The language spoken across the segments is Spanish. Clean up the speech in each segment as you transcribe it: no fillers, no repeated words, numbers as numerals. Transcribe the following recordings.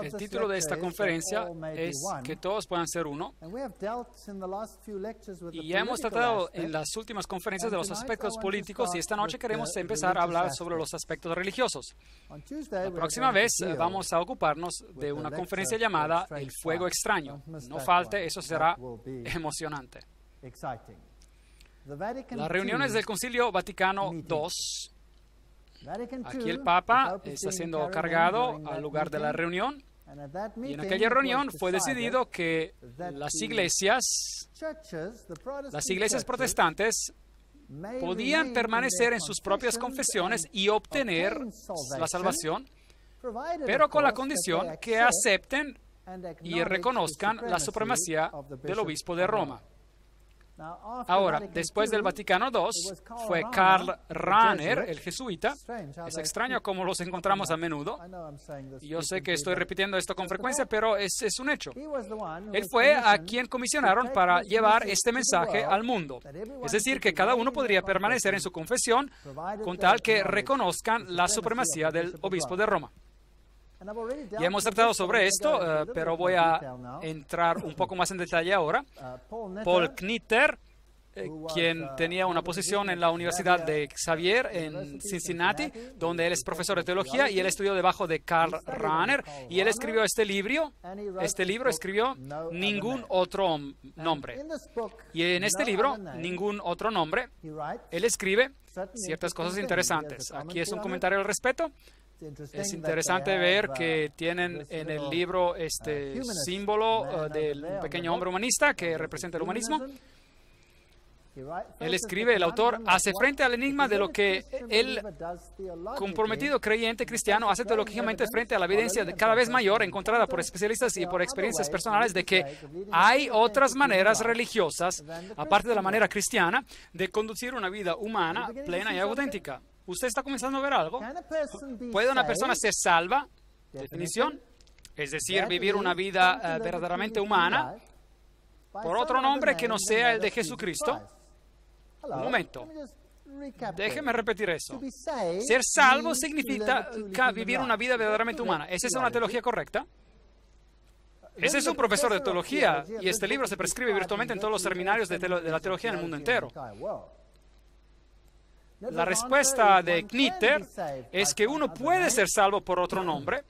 El título de esta conferencia es que todos puedan ser uno. Y ya hemos tratado en las últimas conferencias de los aspectos políticos y esta noche queremos empezar a hablar sobre los aspectos religiosos. La próxima vez vamos a ocuparnos de una conferencia llamada El Fuego Extraño. No falte, eso será emocionante. Las reuniones del Concilio Vaticano II. Aquí el Papa está siendo cargado al lugar de la reunión y en aquella reunión fue decidido que las iglesias protestantes podían permanecer en sus propias confesiones y obtener la salvación, pero con la condición que acepten y reconozcan la supremacía del obispo de Roma. Ahora, después del Vaticano II, fue Karl Rahner, el jesuita. Es extraño cómo los encontramos a menudo. Yo sé que estoy repitiendo esto con frecuencia, pero es un hecho. Él fue a quien comisionaron para llevar este mensaje al mundo. Es decir, que cada uno podría permanecer en su confesión con tal que reconozcan la supremacía del obispo de Roma. Ya hemos tratado sobre esto, pero voy a entrar un poco más en detalle ahora. Paul Knitter, quien tenía una posición en la Universidad de Xavier en Cincinnati, donde él es profesor de teología, y él estudió debajo de Karl Rahner, y él escribió este libro escribió Ningún Otro Nombre. Y en este libro, Ningún Otro Nombre, él escribe ciertas cosas interesantes. Aquí es un comentario al respecto. Es interesante ver que tienen en el libro este símbolo del pequeño hombre humanista que representa el humanismo. Él escribe, el autor hace frente al enigma de lo que el comprometido creyente cristiano hace teológicamente frente a la evidencia cada vez mayor encontrada por especialistas y por experiencias personales de que hay otras maneras religiosas, aparte de la manera cristiana, de conducir una vida humana, plena y auténtica. ¿Usted está comenzando a ver algo? ¿Puede una persona ser salva? Definición. Es decir, vivir una vida verdaderamente humana por otro nombre que no sea el de Jesucristo. Un momento. Déjeme repetir eso. Ser salvo significa vivir una vida verdaderamente humana. ¿Es esa una teología correcta? Ese es un profesor de teología y este libro se prescribe virtualmente en todos los seminarios de la teología en el mundo entero. La respuesta de Knitter es que uno puede ser salvo por otro nombre,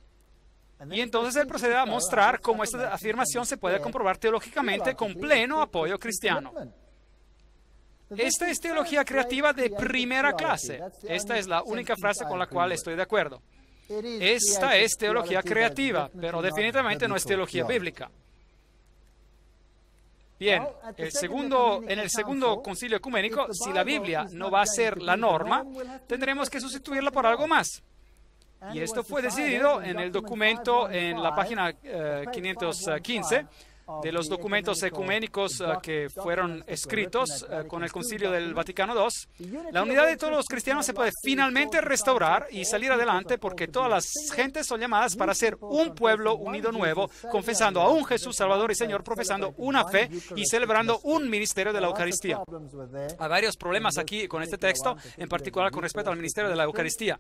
y entonces él procede a mostrar cómo esta afirmación se puede comprobar teológicamente con pleno apoyo cristiano. Esta es teología creativa de primera clase. Esta es la única frase con la cual estoy de acuerdo. Esta es teología creativa, pero definitivamente no es teología bíblica. Bien, en el segundo concilio ecuménico, si la Biblia no va a ser la norma, tendremos que sustituirla por algo más. Y esto fue decidido en el documento en la página 515, de los documentos ecuménicos que fueron escritos con el Concilio del Vaticano II, la unidad de todos los cristianos se puede finalmente restaurar y salir adelante porque todas las gentes son llamadas para ser un pueblo unido nuevo, confesando a un Jesús Salvador y Señor, profesando una fe y celebrando un ministerio de la Eucaristía. Hay varios problemas aquí con este texto, en particular con respecto al ministerio de la Eucaristía.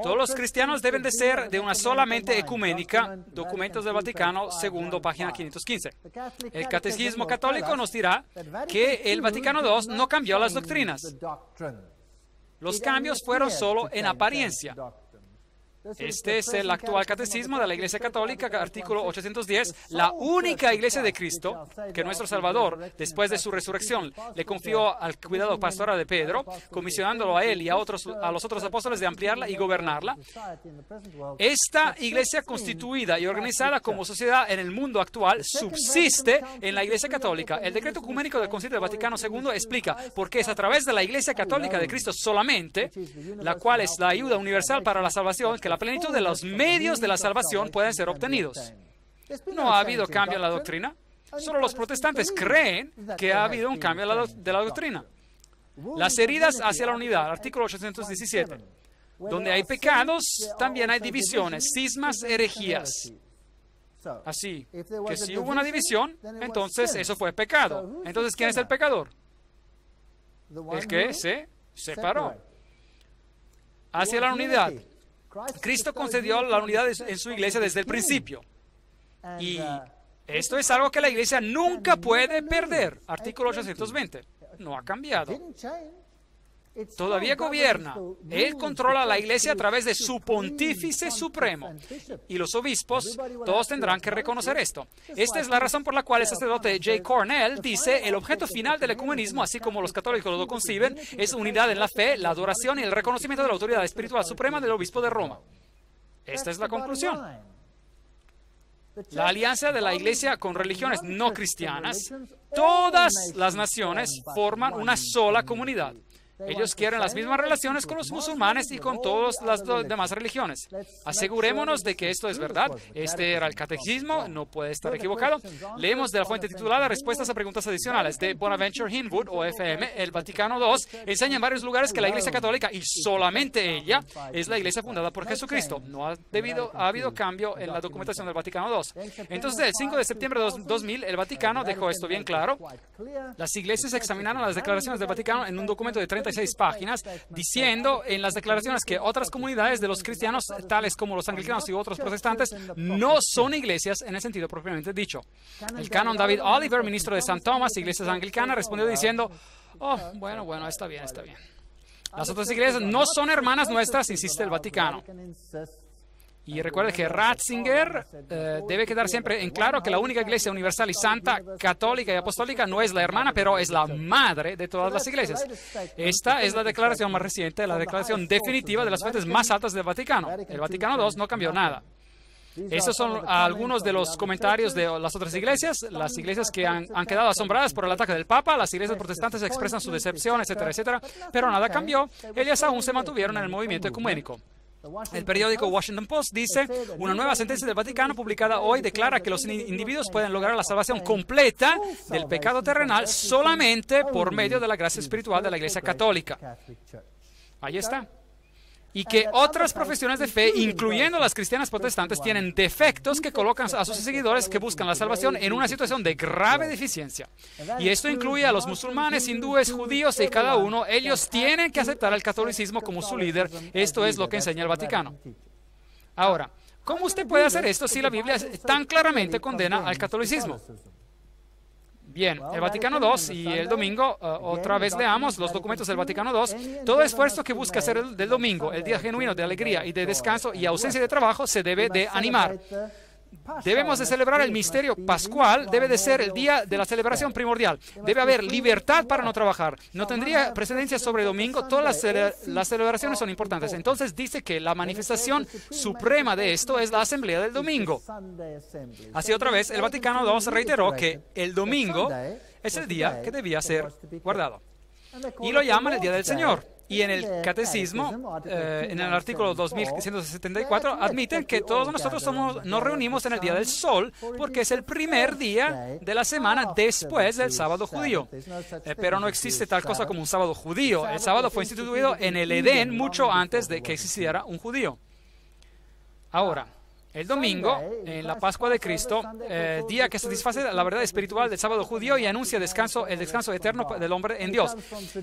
Todos los cristianos deben de ser de una sola mente ecuménica, Documentos del Vaticano II, página 515. El Catecismo Católico nos dirá que el Vaticano II no cambió las doctrinas. Los cambios fueron solo en apariencia. Este es el actual catecismo de la Iglesia Católica, artículo 810. La única Iglesia de Cristo que nuestro Salvador, después de su resurrección, le confió al cuidado pastoral de Pedro, comisionándolo a él y a los otros apóstoles de ampliarla y gobernarla. Esta Iglesia constituida y organizada como sociedad en el mundo actual subsiste en la Iglesia Católica. El decreto ecuménico del Concilio del Vaticano II explica por qué es a través de la Iglesia Católica de Cristo solamente, la cual es la ayuda universal para la salvación, que la plenitud de los medios de la salvación pueden ser obtenidos. No ha habido cambio en la doctrina. Solo los protestantes creen que ha habido un cambio de la doctrina. Las heridas hacia la unidad, artículo 817. Donde hay pecados, también hay divisiones, cismas, herejías. Así que si hubo una división, entonces eso fue pecado. Entonces, ¿quién es el pecador? El que se separó. Hacia la unidad. Cristo concedió la unidad en su iglesia desde el principio. Y esto es algo que la iglesia nunca puede perder. Artículo 820. No ha cambiado. Todavía gobierna. Él controla la iglesia a través de su pontífice supremo. Y los obispos, todos tendrán que reconocer esto. Esta es la razón por la cual el sacerdote J. Cornell dice: el objeto final del ecumenismo, así como los católicos lo conciben, es unidad en la fe, la adoración y el reconocimiento de la autoridad espiritual suprema del obispo de Roma. Esta es la conclusión. La alianza de la iglesia con religiones no cristianas, todas las naciones forman una sola comunidad. Ellos quieren las mismas relaciones con los musulmanes y con todas las demás religiones. Asegurémonos de que esto es verdad. Este era el catecismo, no puede estar equivocado. Leemos de la fuente titulada Respuestas a preguntas adicionales de Bonaventure Hinwood, OFM, el Vaticano II. Enseña en varios lugares que la Iglesia Católica, y solamente ella, es la iglesia fundada por Jesucristo. No ha habido cambio en la documentación del Vaticano II. Entonces, el 5 de septiembre de 2000, el Vaticano dejó esto bien claro. Las iglesias examinaron las declaraciones del Vaticano en un documento de 36 páginas, diciendo en las declaraciones que otras comunidades de los cristianos, tales como los anglicanos y otros protestantes, no son iglesias en el sentido propiamente dicho. El canon David Oliver, ministro de St. Thomas, iglesias anglicanas, respondió diciendo: oh, bueno, está bien. Las otras iglesias no son hermanas nuestras, insiste el Vaticano. Y recuerde que Ratzinger debe quedar siempre en claro que la única iglesia universal y santa, católica y apostólica no es la hermana, pero es la madre de todas las iglesias. Esta es la declaración más reciente, la declaración definitiva de las fuentes más altas del Vaticano. El Vaticano II no cambió nada. Estos son algunos de los comentarios de las otras iglesias, las iglesias que han quedado asombradas por el ataque del Papa. Las iglesias protestantes expresan su decepción, etcétera, etcétera, pero nada cambió. Ellas aún se mantuvieron en el movimiento ecuménico. El periódico Washington Post dice: una nueva sentencia del Vaticano publicada hoy declara que los individuos pueden lograr la salvación completa del pecado terrenal solamente por medio de la gracia espiritual de la Iglesia Católica. Ahí está. Y que otras profesiones de fe, incluyendo las cristianas protestantes, tienen defectos que colocan a sus seguidores que buscan la salvación en una situación de grave deficiencia. Y esto incluye a los musulmanes, hindúes, judíos y cada uno. Ellos tienen que aceptar el catolicismo como su líder. Esto es lo que enseña el Vaticano. Ahora, ¿cómo usted puede hacer esto si la Biblia tan claramente condena al catolicismo? Bien, el Vaticano II y el domingo, otra vez leamos los documentos del Vaticano II. Todo esfuerzo que busca hacer del domingo el día genuino de alegría y de descanso y ausencia de trabajo se debe de animar. Debemos de celebrar el misterio pascual, debe de ser el día de la celebración primordial. Debe haber libertad para no trabajar. No tendría precedencia sobre el domingo. Todas las celebraciones son importantes. Entonces dice que la manifestación suprema de esto es la asamblea del domingo. Así otra vez, el Vaticano II reiteró que el domingo es el día que debía ser guardado. Y lo llaman el Día del Señor. Y en el catecismo, en el artículo 2174, admiten que todos nosotros nos reunimos en el día del sol porque es el primer día de la semana después del sábado judío. Pero no existe tal cosa como un sábado judío. El sábado fue instituido en el Edén mucho antes de que existiera un judío. Ahora, el domingo, en la Pascua de Cristo, día que satisface la verdad espiritual del sábado judío y anuncia el descanso eterno del hombre en Dios.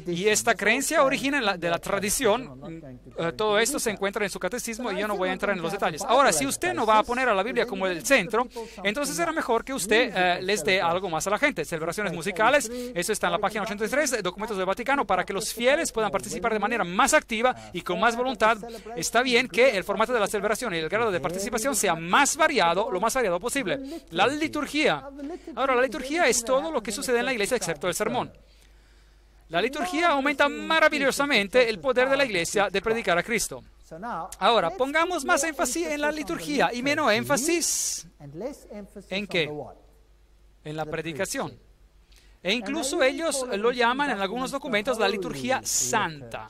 Y esta creencia origina de la tradición. Todo esto se encuentra en su catecismo y yo no voy a entrar en los detalles. Ahora, si usted no va a poner a la Biblia como el centro, entonces será mejor que usted les dé algo más a la gente. Celebraciones musicales, eso está en la página 83, documentos del Vaticano, para que los fieles puedan participar de manera más activa y con más voluntad. Está bien que el formato de la celebración y el grado de participación sea más variado, lo más variado posible. La liturgia. Ahora, la liturgia es todo lo que sucede en la iglesia excepto el sermón. La liturgia aumenta maravillosamente el poder de la iglesia de predicar a Cristo. Ahora, pongamos más énfasis en la liturgia y menos énfasis ¿en qué? En la predicación. E incluso ellos lo llaman en algunos documentos la liturgia santa.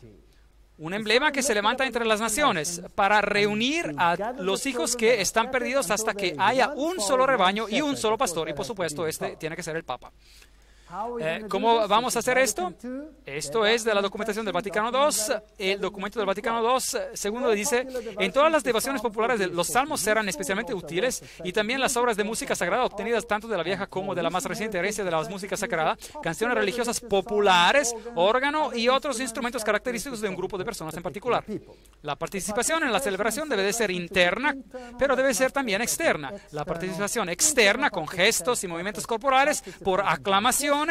Un emblema que se levanta entre las naciones para reunir a los hijos que están perdidos hasta que haya un solo rebaño y un solo pastor. Y por supuesto, este tiene que ser el Papa. ¿Cómo vamos a hacer esto? Esto es de la documentación del Vaticano II. El documento del Vaticano II, segundo, dice: en todas las devociones populares los salmos serán especialmente útiles, y también las obras de música sagrada obtenidas tanto de la vieja como de la más reciente herencia de la música sagrada, canciones religiosas populares, órgano y otros instrumentos característicos de un grupo de personas en particular. La participación en la celebración debe de ser interna, pero debe ser también externa. La participación externa con gestos y movimientos corporales, por aclamación,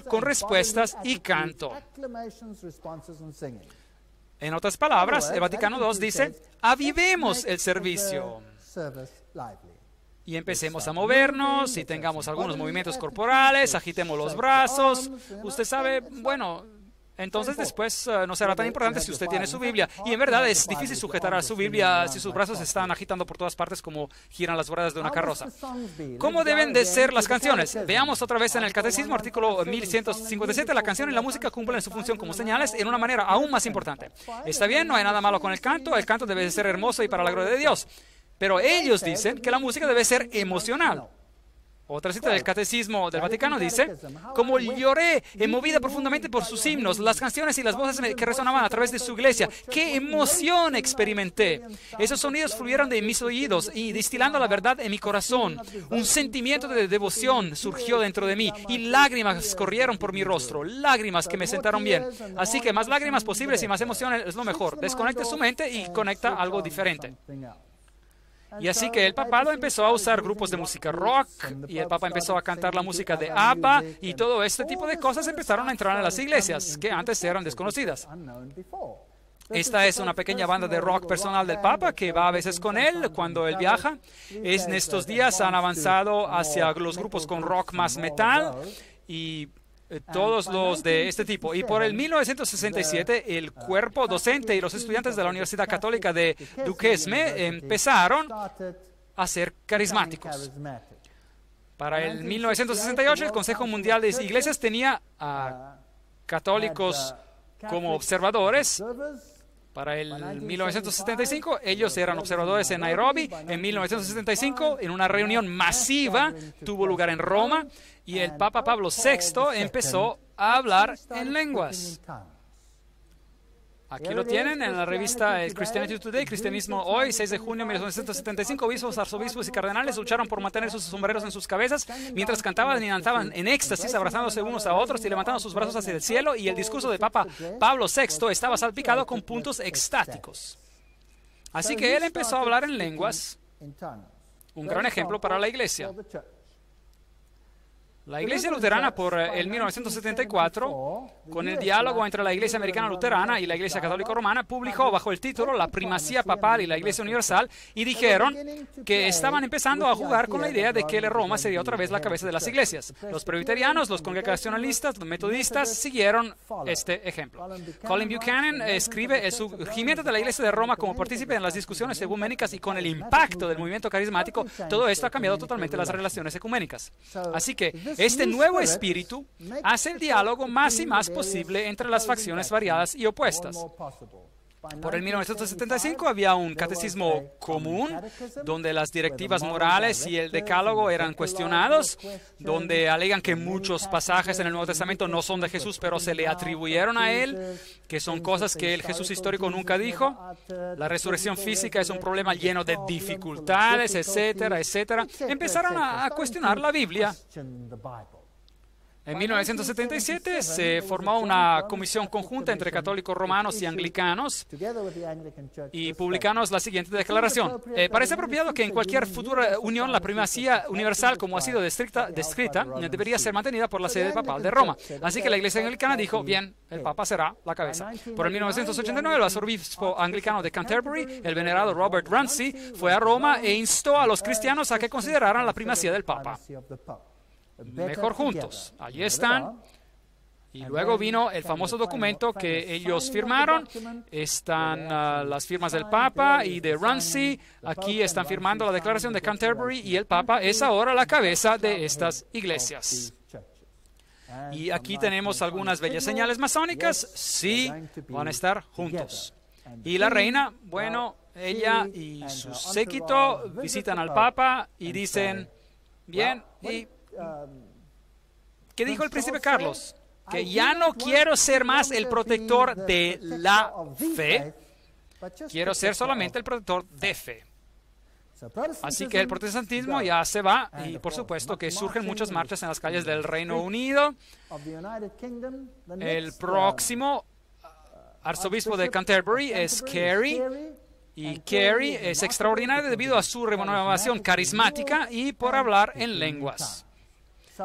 con respuestas y canto. En otras palabras, el Vaticano II dice: avivemos el servicio y empecemos a movernos y tengamos algunos movimientos corporales, agitemos los brazos. Usted sabe, bueno, entonces después no será tan importante si usted tiene su Biblia. Y en verdad es difícil sujetar a su Biblia si sus brazos se están agitando por todas partes como giran las ruedas de una carroza. ¿Cómo deben de ser las canciones? Veamos otra vez en el Catecismo, artículo 1157. La canción y la música cumplen su función como señales en una manera aún más importante. Está bien, no hay nada malo con el canto debe de ser hermoso y para la gloria de Dios. Pero ellos dicen que la música debe ser emocional. Otra cita del Catecismo del Vaticano dice: como lloré, movida profundamente por sus himnos, las canciones y las voces que resonaban a través de su iglesia, ¡qué emoción experimenté! Esos sonidos fluyeron de mis oídos y destilando la verdad en mi corazón. Un sentimiento de devoción surgió dentro de mí y lágrimas corrieron por mi rostro, lágrimas que me sentaron bien. Así que más lágrimas posibles y más emociones es lo mejor. Desconecte su mente y conecta algo diferente. Y así que el papado empezó a usar grupos de música rock, y el Papa empezó a cantar la música de ABBA, y todo este tipo de cosas empezaron a entrar en las iglesias, que antes eran desconocidas. Esta es una pequeña banda de rock personal del Papa que va a veces con él cuando él viaja. En estos días han avanzado hacia los grupos con rock más metal, y todos los de este tipo. Y por el 1967, el cuerpo docente y los estudiantes de la Universidad Católica de Duquesne empezaron a ser carismáticos. Para el 1968, el Consejo Mundial de Iglesias tenía a católicos como observadores. Para el 1975, ellos eran observadores en Nairobi. En 1975, en una reunión masiva, tuvo lugar en Roma, y el Papa Pablo VI empezó a hablar en lenguas. Aquí lo tienen en la revista Christianity Today, Cristianismo Hoy, 6 de junio de 1975. Obispos, arzobispos y cardenales lucharon por mantener sus sombreros en sus cabezas mientras cantaban y danzaban en éxtasis, abrazándose unos a otros y levantando sus brazos hacia el cielo, y el discurso del Papa Pablo VI estaba salpicado con puntos extáticos. Así que él empezó a hablar en lenguas, un gran ejemplo para la iglesia. La Iglesia Luterana, por el 1974, con el diálogo entre la Iglesia Americana Luterana y la Iglesia Católica Romana, publicó bajo el título La primacía papal y la Iglesia Universal, y dijeron que estaban empezando a jugar con la idea de que Roma sería otra vez la cabeza de las iglesias. Los presbiterianos, los congregacionalistas, los metodistas siguieron este ejemplo. Colin Buchanan escribe: el surgimiento de la Iglesia de Roma como partícipe en las discusiones ecuménicas y con el impacto del movimiento carismático, todo esto ha cambiado totalmente las relaciones ecuménicas. Así que Este nuevo espíritu hace el diálogo más y más posible entre las facciones variadas y opuestas. Por el 1975 había un catecismo común donde las directivas morales y el decálogo eran cuestionados, donde alegan que muchos pasajes en el Nuevo Testamento no son de Jesús, pero se le atribuyeron a él, que son cosas que el Jesús histórico nunca dijo. La resurrección física es un problema lleno de dificultades, etcétera, etcétera. Empezaron a cuestionar la Biblia. En 1977 se formó una comisión conjunta entre católicos romanos y anglicanos y publicaron la siguiente declaración. Parece apropiado que en cualquier futura unión la primacía universal, como ha sido descrita, debería ser mantenida por la sede papal de Roma. Así que la Iglesia anglicana dijo, bien, el Papa será la cabeza. Por el 1989, el arzobispo anglicano de Canterbury, el venerado Robert Runcie, fue a Roma e instó a los cristianos a que consideraran la primacía del Papa. Mejor juntos. Allí están. Y luego vino el famoso documento que ellos firmaron. Están las firmas del Papa y de Runcie. Aquí están firmando la declaración de Canterbury y el Papa es ahora la cabeza de estas iglesias. Y aquí tenemos algunas bellas señales masónicas. Sí, van a estar juntos. Y la reina, bueno, ella y su séquito visitan al Papa y dicen, bien, y ¿qué dijo el príncipe Carlos? Que ya no quiero ser más el protector de la fe, quiero ser solamente el protector de fe. Así que el protestantismo ya se va y por supuesto que surgen muchas marchas en las calles del Reino Unido. El próximo arzobispo de Canterbury es Carey. Y Carey es extraordinario debido a su renovación carismática y por hablar en lenguas.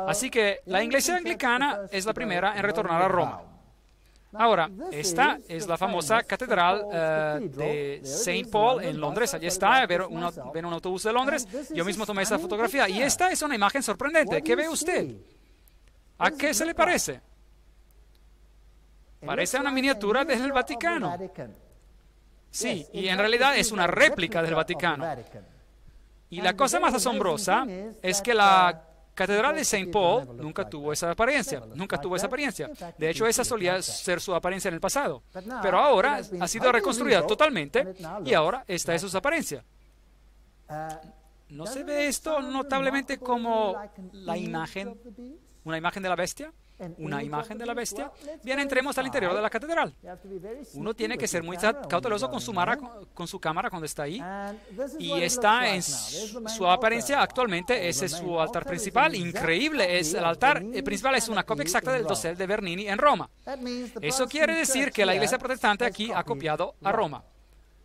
Así que la Iglesia anglicana es la primera en retornar a Roma. Ahora, esta es la famosa catedral de St. Paul en Londres. Allí está, ven un autobús de Londres. Yo mismo tomé esa fotografía. Y esta es una imagen sorprendente. ¿Qué ve usted? ¿A qué se le parece? Parece una miniatura del Vaticano. Sí, y en realidad es una réplica del Vaticano. Y la cosa más asombrosa es que la Catedral de St. Paul nunca tuvo esa apariencia, De hecho, esa solía ser su apariencia en el pasado. Pero ahora ha sido reconstruida totalmente y ahora esta es su apariencia. ¿No se ve esto notablemente como la imagen, una imagen de la bestia? Una imagen de la bestia. Bien, entremos al interior de la catedral. Uno tiene que ser muy cauteloso con su cámara cuando está ahí. Y está en su apariencia actualmente. Ese es su altar principal. Increíble. El altar principal es una copia exacta del dosel de Bernini en Roma. Eso quiere decir que la iglesia protestante aquí ha copiado a Roma.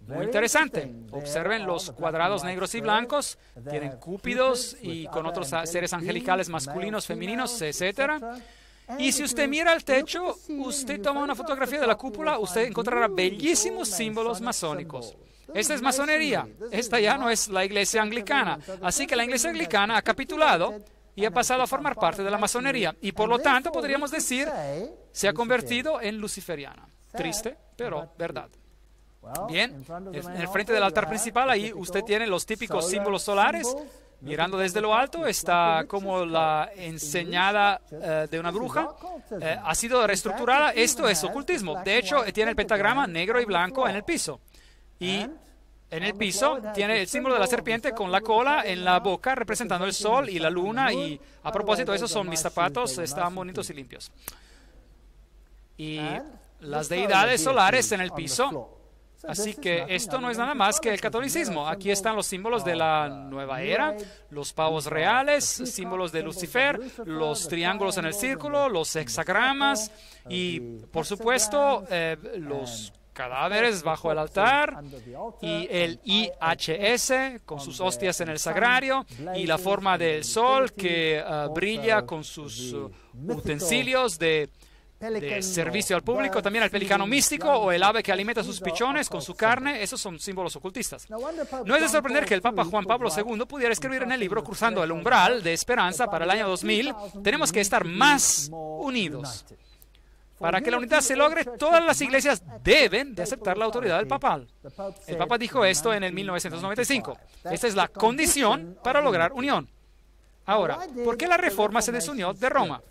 Muy interesante. Observen los cuadrados negros y blancos. Tienen cúpidos y con otros seres angelicales masculinos, femeninos, etcétera. Y si usted mira el techo, usted toma una fotografía de la cúpula, usted encontrará bellísimos símbolos masónicos. Esta es masonería. Esta ya no es la iglesia anglicana. Así que la iglesia anglicana ha capitulado y ha pasado a formar parte de la masonería. Y por lo tanto, podríamos decir, se ha convertido en luciferiana. Triste, pero verdad. Bien, en el frente del altar principal, ahí usted tiene los típicos símbolos solares. Mirando desde lo alto está como la enseñada de una bruja. Ha sido reestructurada. Esto es ocultismo. De hecho, tiene el pentagrama negro y blanco en el piso. Y en el piso tiene el símbolo de la serpiente con la cola en la boca, representando el sol y la luna. Y a propósito, esos son mis zapatos. Están bonitos y limpios. Y las deidades solares en el piso. Así que esto no es nada más que el catolicismo. Aquí están los símbolos de la nueva era, los pavos reales, símbolos de Lucifer, los triángulos en el círculo, los hexagramas y, por supuesto, los cadáveres bajo el altar y el IHS con sus hostias en el sagrario y la forma del sol que brilla con sus utensilios de servicio al público, también el pelicano místico o el ave que alimenta sus pichones con su carne. Esos son símbolos ocultistas. No es de sorprender que el Papa Juan Pablo II pudiera escribir en el libro Cruzando el umbral de esperanza para el año 2000, tenemos que estar más unidos. Para que la unidad se logre, todas las iglesias deben de aceptar la autoridad del papal. El Papa dijo esto en el 1995. Esta es la condición para lograr unión. Ahora, ¿por qué la Reforma se desunió de Roma?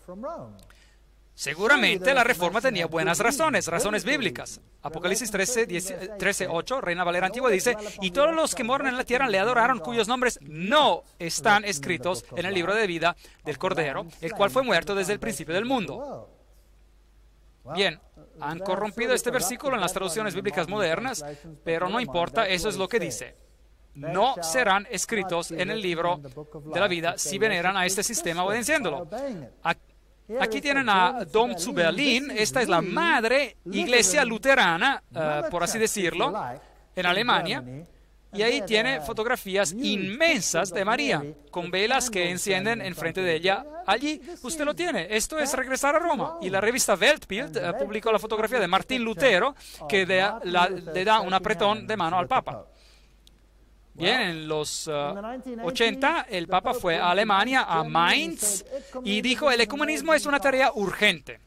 Seguramente la Reforma tenía buenas razones, razones bíblicas. Apocalipsis 13:8, Reina Valera Antigua dice, y todos los que moran en la tierra le adoraron, cuyos nombres no están escritos en el libro de vida del Cordero, el cual fue muerto desde el principio del mundo. Bien, han corrompido este versículo en las traducciones bíblicas modernas, pero no importa, eso es lo que dice. No serán escritos en el libro de la vida si veneran a este sistema obedeciéndolo. Aquí tienen a Dom zu Berlin. Esta es la madre iglesia luterana, por así decirlo, en Alemania. Y ahí tiene fotografías inmensas de María, con velas que encienden enfrente de ella. Allí usted lo tiene. Esto es regresar a Roma. Y la revista Weltbild publicó la fotografía de Martín Lutero, que le da un apretón de mano al Papa. Bien, en los 80 el Papa fue a Alemania, a Mainz, y dijo, el ecumenismo es una tarea urgente.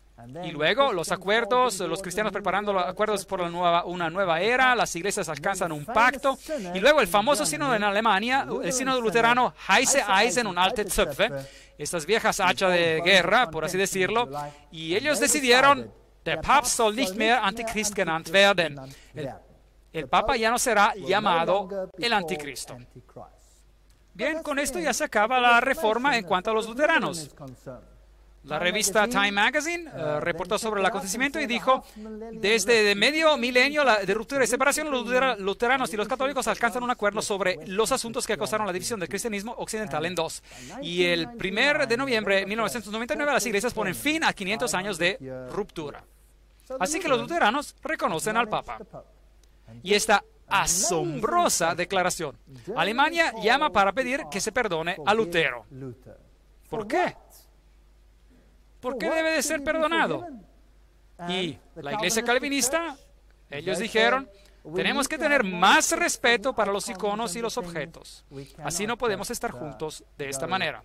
Y luego los acuerdos, los cristianos preparando los acuerdos por una nueva era, las iglesias alcanzan un pacto, y luego el famoso sínodo en Alemania, el sínodo luterano Heiße Eisen und alte Zöpfe, estas viejas hachas de guerra, por así decirlo, y ellos decidieron, der Papst soll nicht mehr Antichrist genannt werden. El Papa ya no será llamado el Anticristo. Bien, con esto ya se acaba la Reforma en cuanto a los luteranos. La revista Time Magazine reportó sobre el acontecimiento y dijo, desde medio milenio de ruptura y separación, los luteranos y los católicos alcanzan un acuerdo sobre los asuntos que causaron la división del cristianismo occidental en dos. Y el 1 de noviembre de 1999 las iglesias ponen fin a 500 años de ruptura. Así que los luteranos reconocen al Papa. Y esta asombrosa declaración. Alemania llama para pedir que se perdone a Lutero. ¿Por qué? ¿Por qué debe de ser perdonado? Y la iglesia calvinista, ellos dijeron, tenemos que tener más respeto para los iconos y los objetos. Así no podemos estar juntos de esta manera.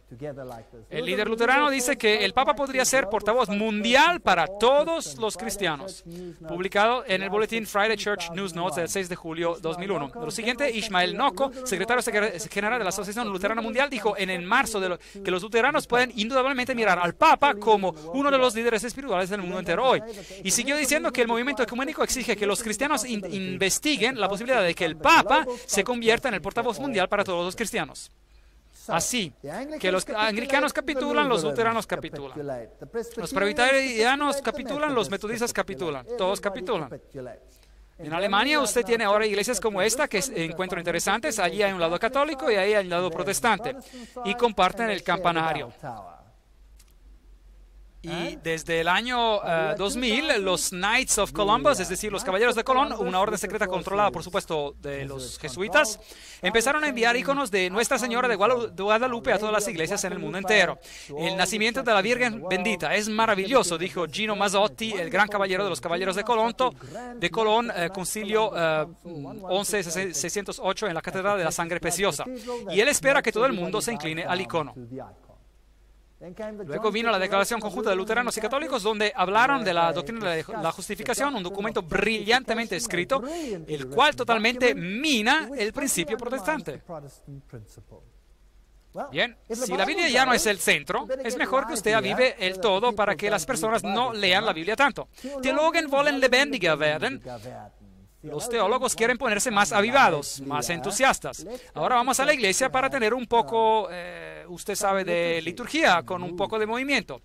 El líder luterano dice que el Papa podría ser portavoz mundial para todos los cristianos. Publicado en el boletín Friday Church News Notes del 6 de julio 2001. Lo siguiente, Ismael Noko, secretario general de la Asociación Luterana Mundial, dijo en marzo que los luteranos pueden indudablemente mirar al Papa como uno de los líderes espirituales del mundo entero hoy. Y siguió diciendo que el movimiento ecuménico exige que los cristianos investiguen la posibilidad de que el Papa se convierta en el portavoz mundial para todos los cristianos. Así que los anglicanos capitulan, los luteranos capitulan. Los presbiterianos capitulan, los metodistas capitulan. Todos capitulan. En Alemania usted tiene ahora iglesias como esta que encuentro interesantes. Allí hay un lado católico y ahí hay un lado protestante. Y comparten el campanario. Y desde el año 2000, los Knights of Columbus, es decir, los Caballeros de Colón, una orden secreta controlada, por supuesto, de los jesuitas, empezaron a enviar iconos de Nuestra Señora de Guadalupe a todas las iglesias en el mundo entero. El nacimiento de la Virgen bendita es maravilloso, dijo Gino Mazzotti, el gran caballero de los Caballeros de Colón, concilio 11.608 en la Catedral de la Sangre Preciosa. Y él espera que todo el mundo se incline al icono. Luego vino la Declaración Conjunta de Luteranos y Católicos, donde hablaron de la doctrina de la justificación, un documento brillantemente escrito, el cual totalmente mina el principio protestante. Bien, si la Biblia ya no es el centro, es mejor que usted avive el todo para que las personas no lean la Biblia tanto. Theologen wollen lebendiger werden. Los teólogos quieren ponerse más avivados, más entusiastas. Ahora vamos a la iglesia para tener un poco, usted sabe, de liturgia, con un poco de movimiento.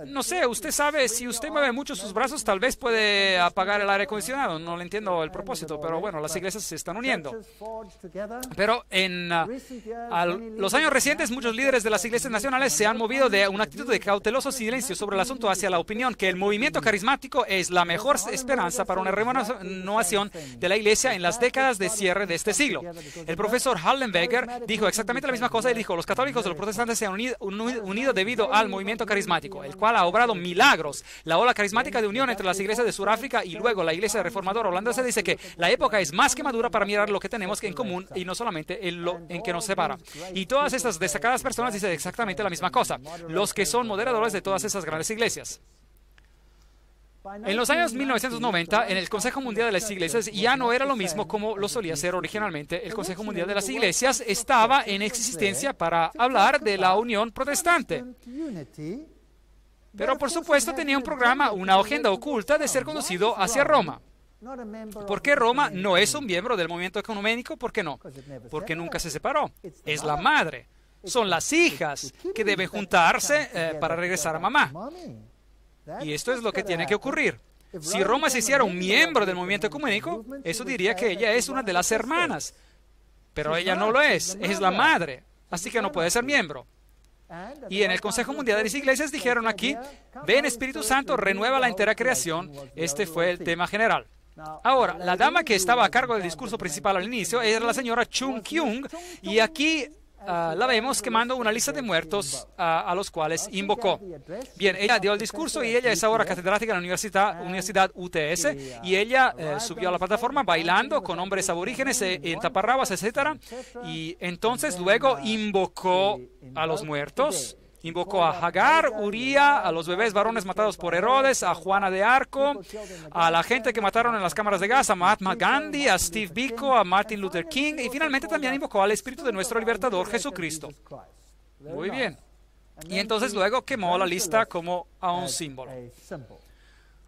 No sé, usted sabe, si usted mueve mucho sus brazos, tal vez puede apagar el aire acondicionado. No le entiendo el propósito, pero bueno, las iglesias se están uniendo. Pero en los años recientes, muchos líderes de las iglesias nacionales se han movido de una actitud de cauteloso silencio sobre el asunto hacia la opinión que el movimiento carismático es la mejor esperanza para una renovación de la iglesia en las décadas de cierre de este siglo. El profesor Hallenberger dijo exactamente la misma cosa y dijo, los católicos y los protestantes se han unido debido al movimiento carismático, el cual ha obrado milagros. La ola carismática de unión entre las iglesias de Sudáfrica y luego la iglesia reformadora holandesa dice que la época es más que madura para mirar lo que tenemos en común y no solamente en que nos separa. Y todas estas destacadas personas dicen exactamente la misma cosa, los que son moderadores de todas esas grandes iglesias. En los años 1990, en el Consejo Mundial de las Iglesias ya no era lo mismo como lo solía ser originalmente. El Consejo Mundial de las Iglesias estaba en existencia para hablar de la unión protestante. Pero por supuesto tenía un programa, una agenda oculta de ser conducido hacia Roma. ¿Por qué Roma no es un miembro del movimiento ecuménico? ¿Por qué no? Porque nunca se separó. Es la madre. Son las hijas que deben juntarse para regresar a mamá. Y esto es lo que tiene que ocurrir. Si Roma se hiciera un miembro del movimiento ecuménico, eso diría que ella es una de las hermanas. Pero ella no lo es la madre. Así que no puede ser miembro. Y en el Consejo Mundial de las Iglesias dijeron aquí, ven Espíritu Santo, renueva la entera creación. Este fue el tema general. Ahora, la dama que estaba a cargo del discurso principal al inicio era la señora Chung Kyung, y aquí la vemos quemando una lista de muertos a los cuales invocó. Bien, ella dio el discurso y ella es ahora catedrática en la Universidad UTS, y ella subió a la plataforma bailando con hombres aborígenes en taparrabas, etc. Y entonces luego invocó a los muertos. Invocó a Hagar, Uría, a los bebés varones matados por Herodes, a Juana de Arco, a la gente que mataron en las cámaras de gas, a Mahatma Gandhi, a Steve Biko, a Martin Luther King, y finalmente también invocó al Espíritu de nuestro libertador Jesucristo. Muy bien. Y entonces luego quemó la lista como a un símbolo.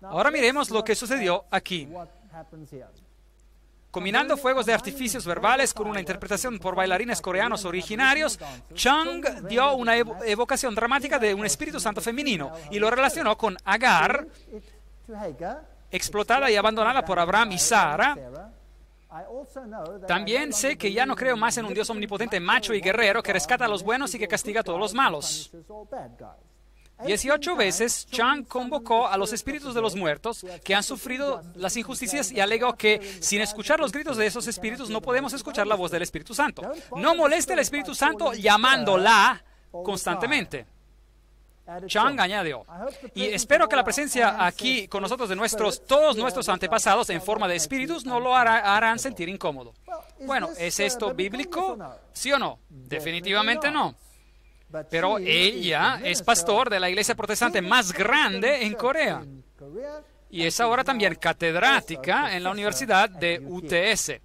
Ahora miremos lo que sucedió aquí. Combinando fuegos de artificios verbales con una interpretación por bailarines coreanos originarios, Chung dio una evocación dramática de un Espíritu Santo femenino y lo relacionó con Agar, explotada y abandonada por Abraham y Sara. También sé que ya no creo más en un Dios omnipotente, macho y guerrero que rescata a los buenos y que castiga a todos los malos. 18 veces Chung convocó a los espíritus de los muertos que han sufrido las injusticias y alegó que sin escuchar los gritos de esos espíritus no podemos escuchar la voz del Espíritu Santo. No moleste al Espíritu Santo llamándola constantemente. Chung añadió, y espero que la presencia aquí con nosotros de todos nuestros antepasados en forma de espíritus no lo harán sentir incómodo. Bueno, ¿es esto bíblico? ¿Sí o no? Definitivamente no. Pero ella es pastor de la iglesia protestante más grande en Corea. Y es ahora también catedrática en la Universidad de UTS.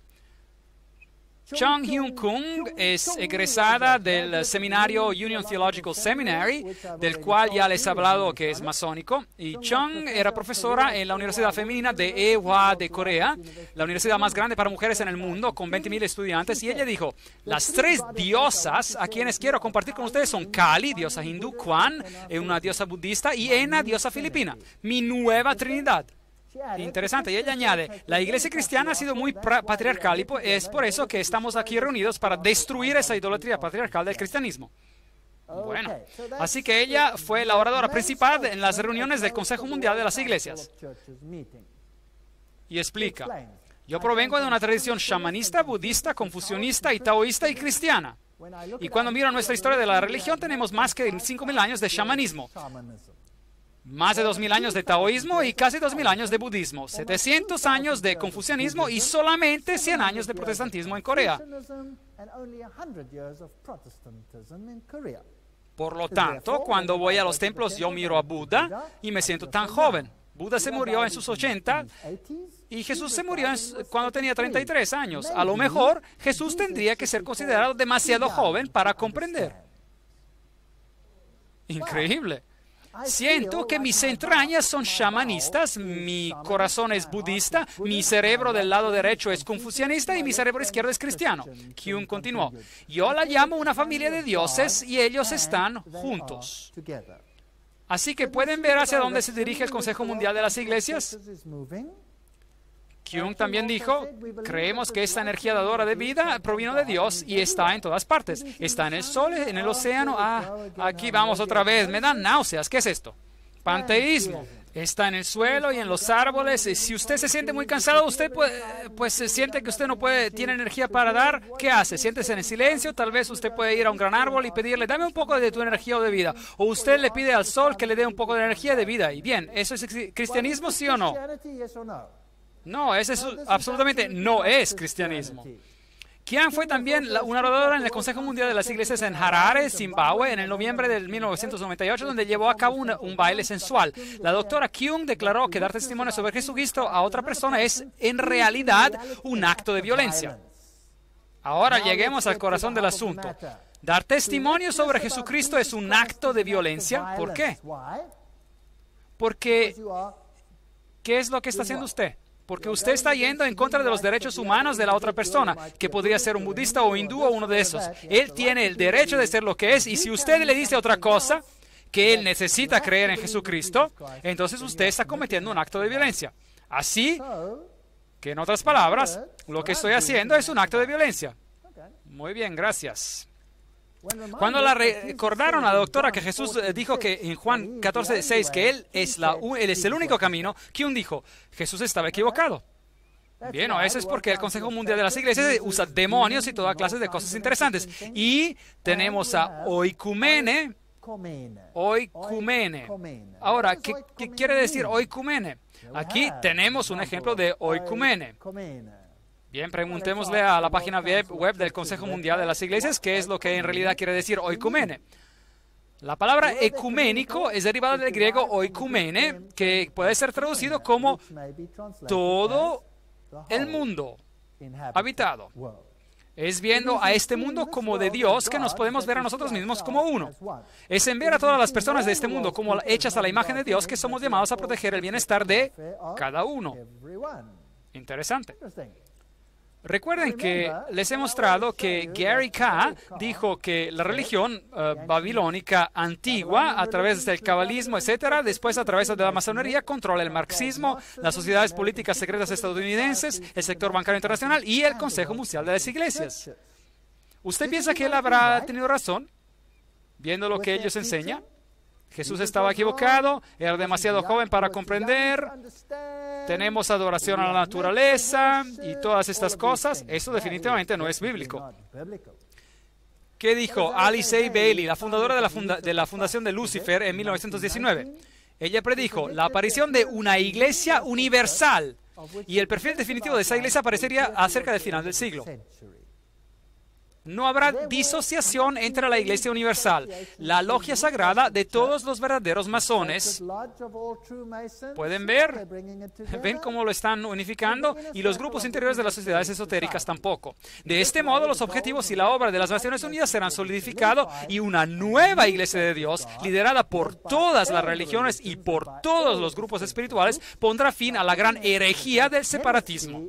Chung Hyun-kung es egresada del seminario Union Theological Seminary, del cual ya les he hablado que es masónico. Y Chung era profesora en la Universidad Femenina de Ewha de Corea, la universidad más grande para mujeres en el mundo, con 20.000 estudiantes. Y ella dijo, las tres diosas a quienes quiero compartir con ustedes son Kali, diosa hindú, Kwan, una diosa budista, y Ena, diosa filipina, mi nueva Trinidad. Interesante. Y ella añade, la iglesia cristiana ha sido muy patriarcal y es por eso que estamos aquí reunidos para destruir esa idolatría patriarcal del cristianismo. Bueno, así que ella fue la oradora principal en las reuniones del Consejo Mundial de las Iglesias. Y explica, yo provengo de una tradición shamanista, budista, confucionista y taoísta y cristiana. Y cuando miro nuestra historia de la religión, tenemos más que 5.000 años de shamanismo. Más de 2.000 años de taoísmo y casi 2.000 años de budismo, 700 años de confucianismo y solamente 100 años de protestantismo en Corea. Por lo tanto, cuando voy a los templos, yo miro a Buda y me siento tan joven. Buda se murió en sus 80 y Jesús se murió cuando tenía 33 años. A lo mejor, Jesús tendría que ser considerado demasiado joven para comprender. Increíble. Siento que mis entrañas son shamanistas, mi corazón es budista, mi cerebro del lado derecho es confucianista y mi cerebro izquierdo es cristiano. Kyung continuó, yo la llamo una familia de dioses y ellos están juntos. Así que pueden ver hacia dónde se dirige el Consejo Mundial de las Iglesias. Kyung también dijo, creemos que esta energía dadora de vida provino de Dios y está en todas partes. Está en el sol, en el océano. Aquí vamos otra vez. Me dan náuseas. ¿Qué es esto? Panteísmo. Está en el suelo y en los árboles. Si usted se siente muy cansado, usted pues se siente que usted no tiene energía para dar. ¿Qué hace? Siéntese en el silencio. Tal vez usted puede ir a un gran árbol y pedirle, dame un poco de tu energía o de vida. O usted le pide al sol que le dé un poco de energía de vida. Y bien, ¿eso es cristianismo, sí o no? No, ese absolutamente no es cristianismo. quien fue también una oradora en el Consejo Mundial de las Iglesias en Harare, Zimbabue, en el noviembre de 1998, donde llevó a cabo un baile sensual. La doctora Kyung declaró que dar testimonio sobre Jesucristo a otra persona es en realidad un acto de violencia. Ahora lleguemos al corazón del asunto. Dar testimonio sobre Jesucristo es un acto de violencia. ¿Por qué? Porque, ¿qué es lo que está haciendo usted? Porque usted está yendo en contra de los derechos humanos de la otra persona, que podría ser un budista o hindú o uno de esos. Él tiene el derecho de ser lo que es, y si usted le dice otra cosa, que él necesita creer en Jesucristo, entonces usted está cometiendo un acto de violencia. Así que, en otras palabras, lo que estoy haciendo es un acto de violencia. Muy bien, gracias. Cuando la recordaron a la doctora que Jesús dijo que en Juan 14:6 que Él es el único camino, Kyung dijo, Jesús estaba equivocado. Bien, eso es porque el Consejo Mundial de las Iglesias usa demonios y toda clase de cosas interesantes. Y tenemos a oikumene. Ahora, ¿qué quiere decir oikumene? Aquí tenemos un ejemplo de oikumene. Bien, preguntémosle a la página web del Consejo Mundial de las Iglesias qué es lo que en realidad quiere decir oikumene. La palabra ecuménico es derivada del griego oikumene, que puede ser traducido como todo el mundo habitado. Es viendo a este mundo como de Dios que nos podemos ver a nosotros mismos como uno. Es en ver a todas las personas de este mundo como hechas a la imagen de Dios que somos llamados a proteger el bienestar de cada uno. Interesante. Recuerden que les he mostrado que Gary K. dijo que la religión babilónica antigua, a través del cabalismo, etcétera, después a través de la masonería, controla el marxismo, las sociedades políticas secretas estadounidenses, el sector bancario internacional y el Consejo Mundial de las Iglesias. ¿Usted piensa que él habrá tenido razón, viendo lo que ellos enseñan? Jesús estaba equivocado, era demasiado joven para comprender, tenemos adoración a la naturaleza y todas estas cosas. Eso definitivamente no es bíblico. ¿Qué dijo Alice A. Bailey, la fundadora de la Fundación de Lucifer en 1919? Ella predijo la aparición de una iglesia universal y el perfil definitivo de esa iglesia aparecería acerca del final del siglo. No habrá disociación entre la Iglesia Universal, la logia sagrada de todos los verdaderos masones. ¿Pueden ver? ¿Ven cómo lo están unificando? Y los grupos interiores de las sociedades esotéricas tampoco. De este modo, los objetivos y la obra de las Naciones Unidas serán solidificados y una nueva Iglesia de Dios, liderada por todas las religiones y por todos los grupos espirituales, pondrá fin a la gran herejía del separatismo.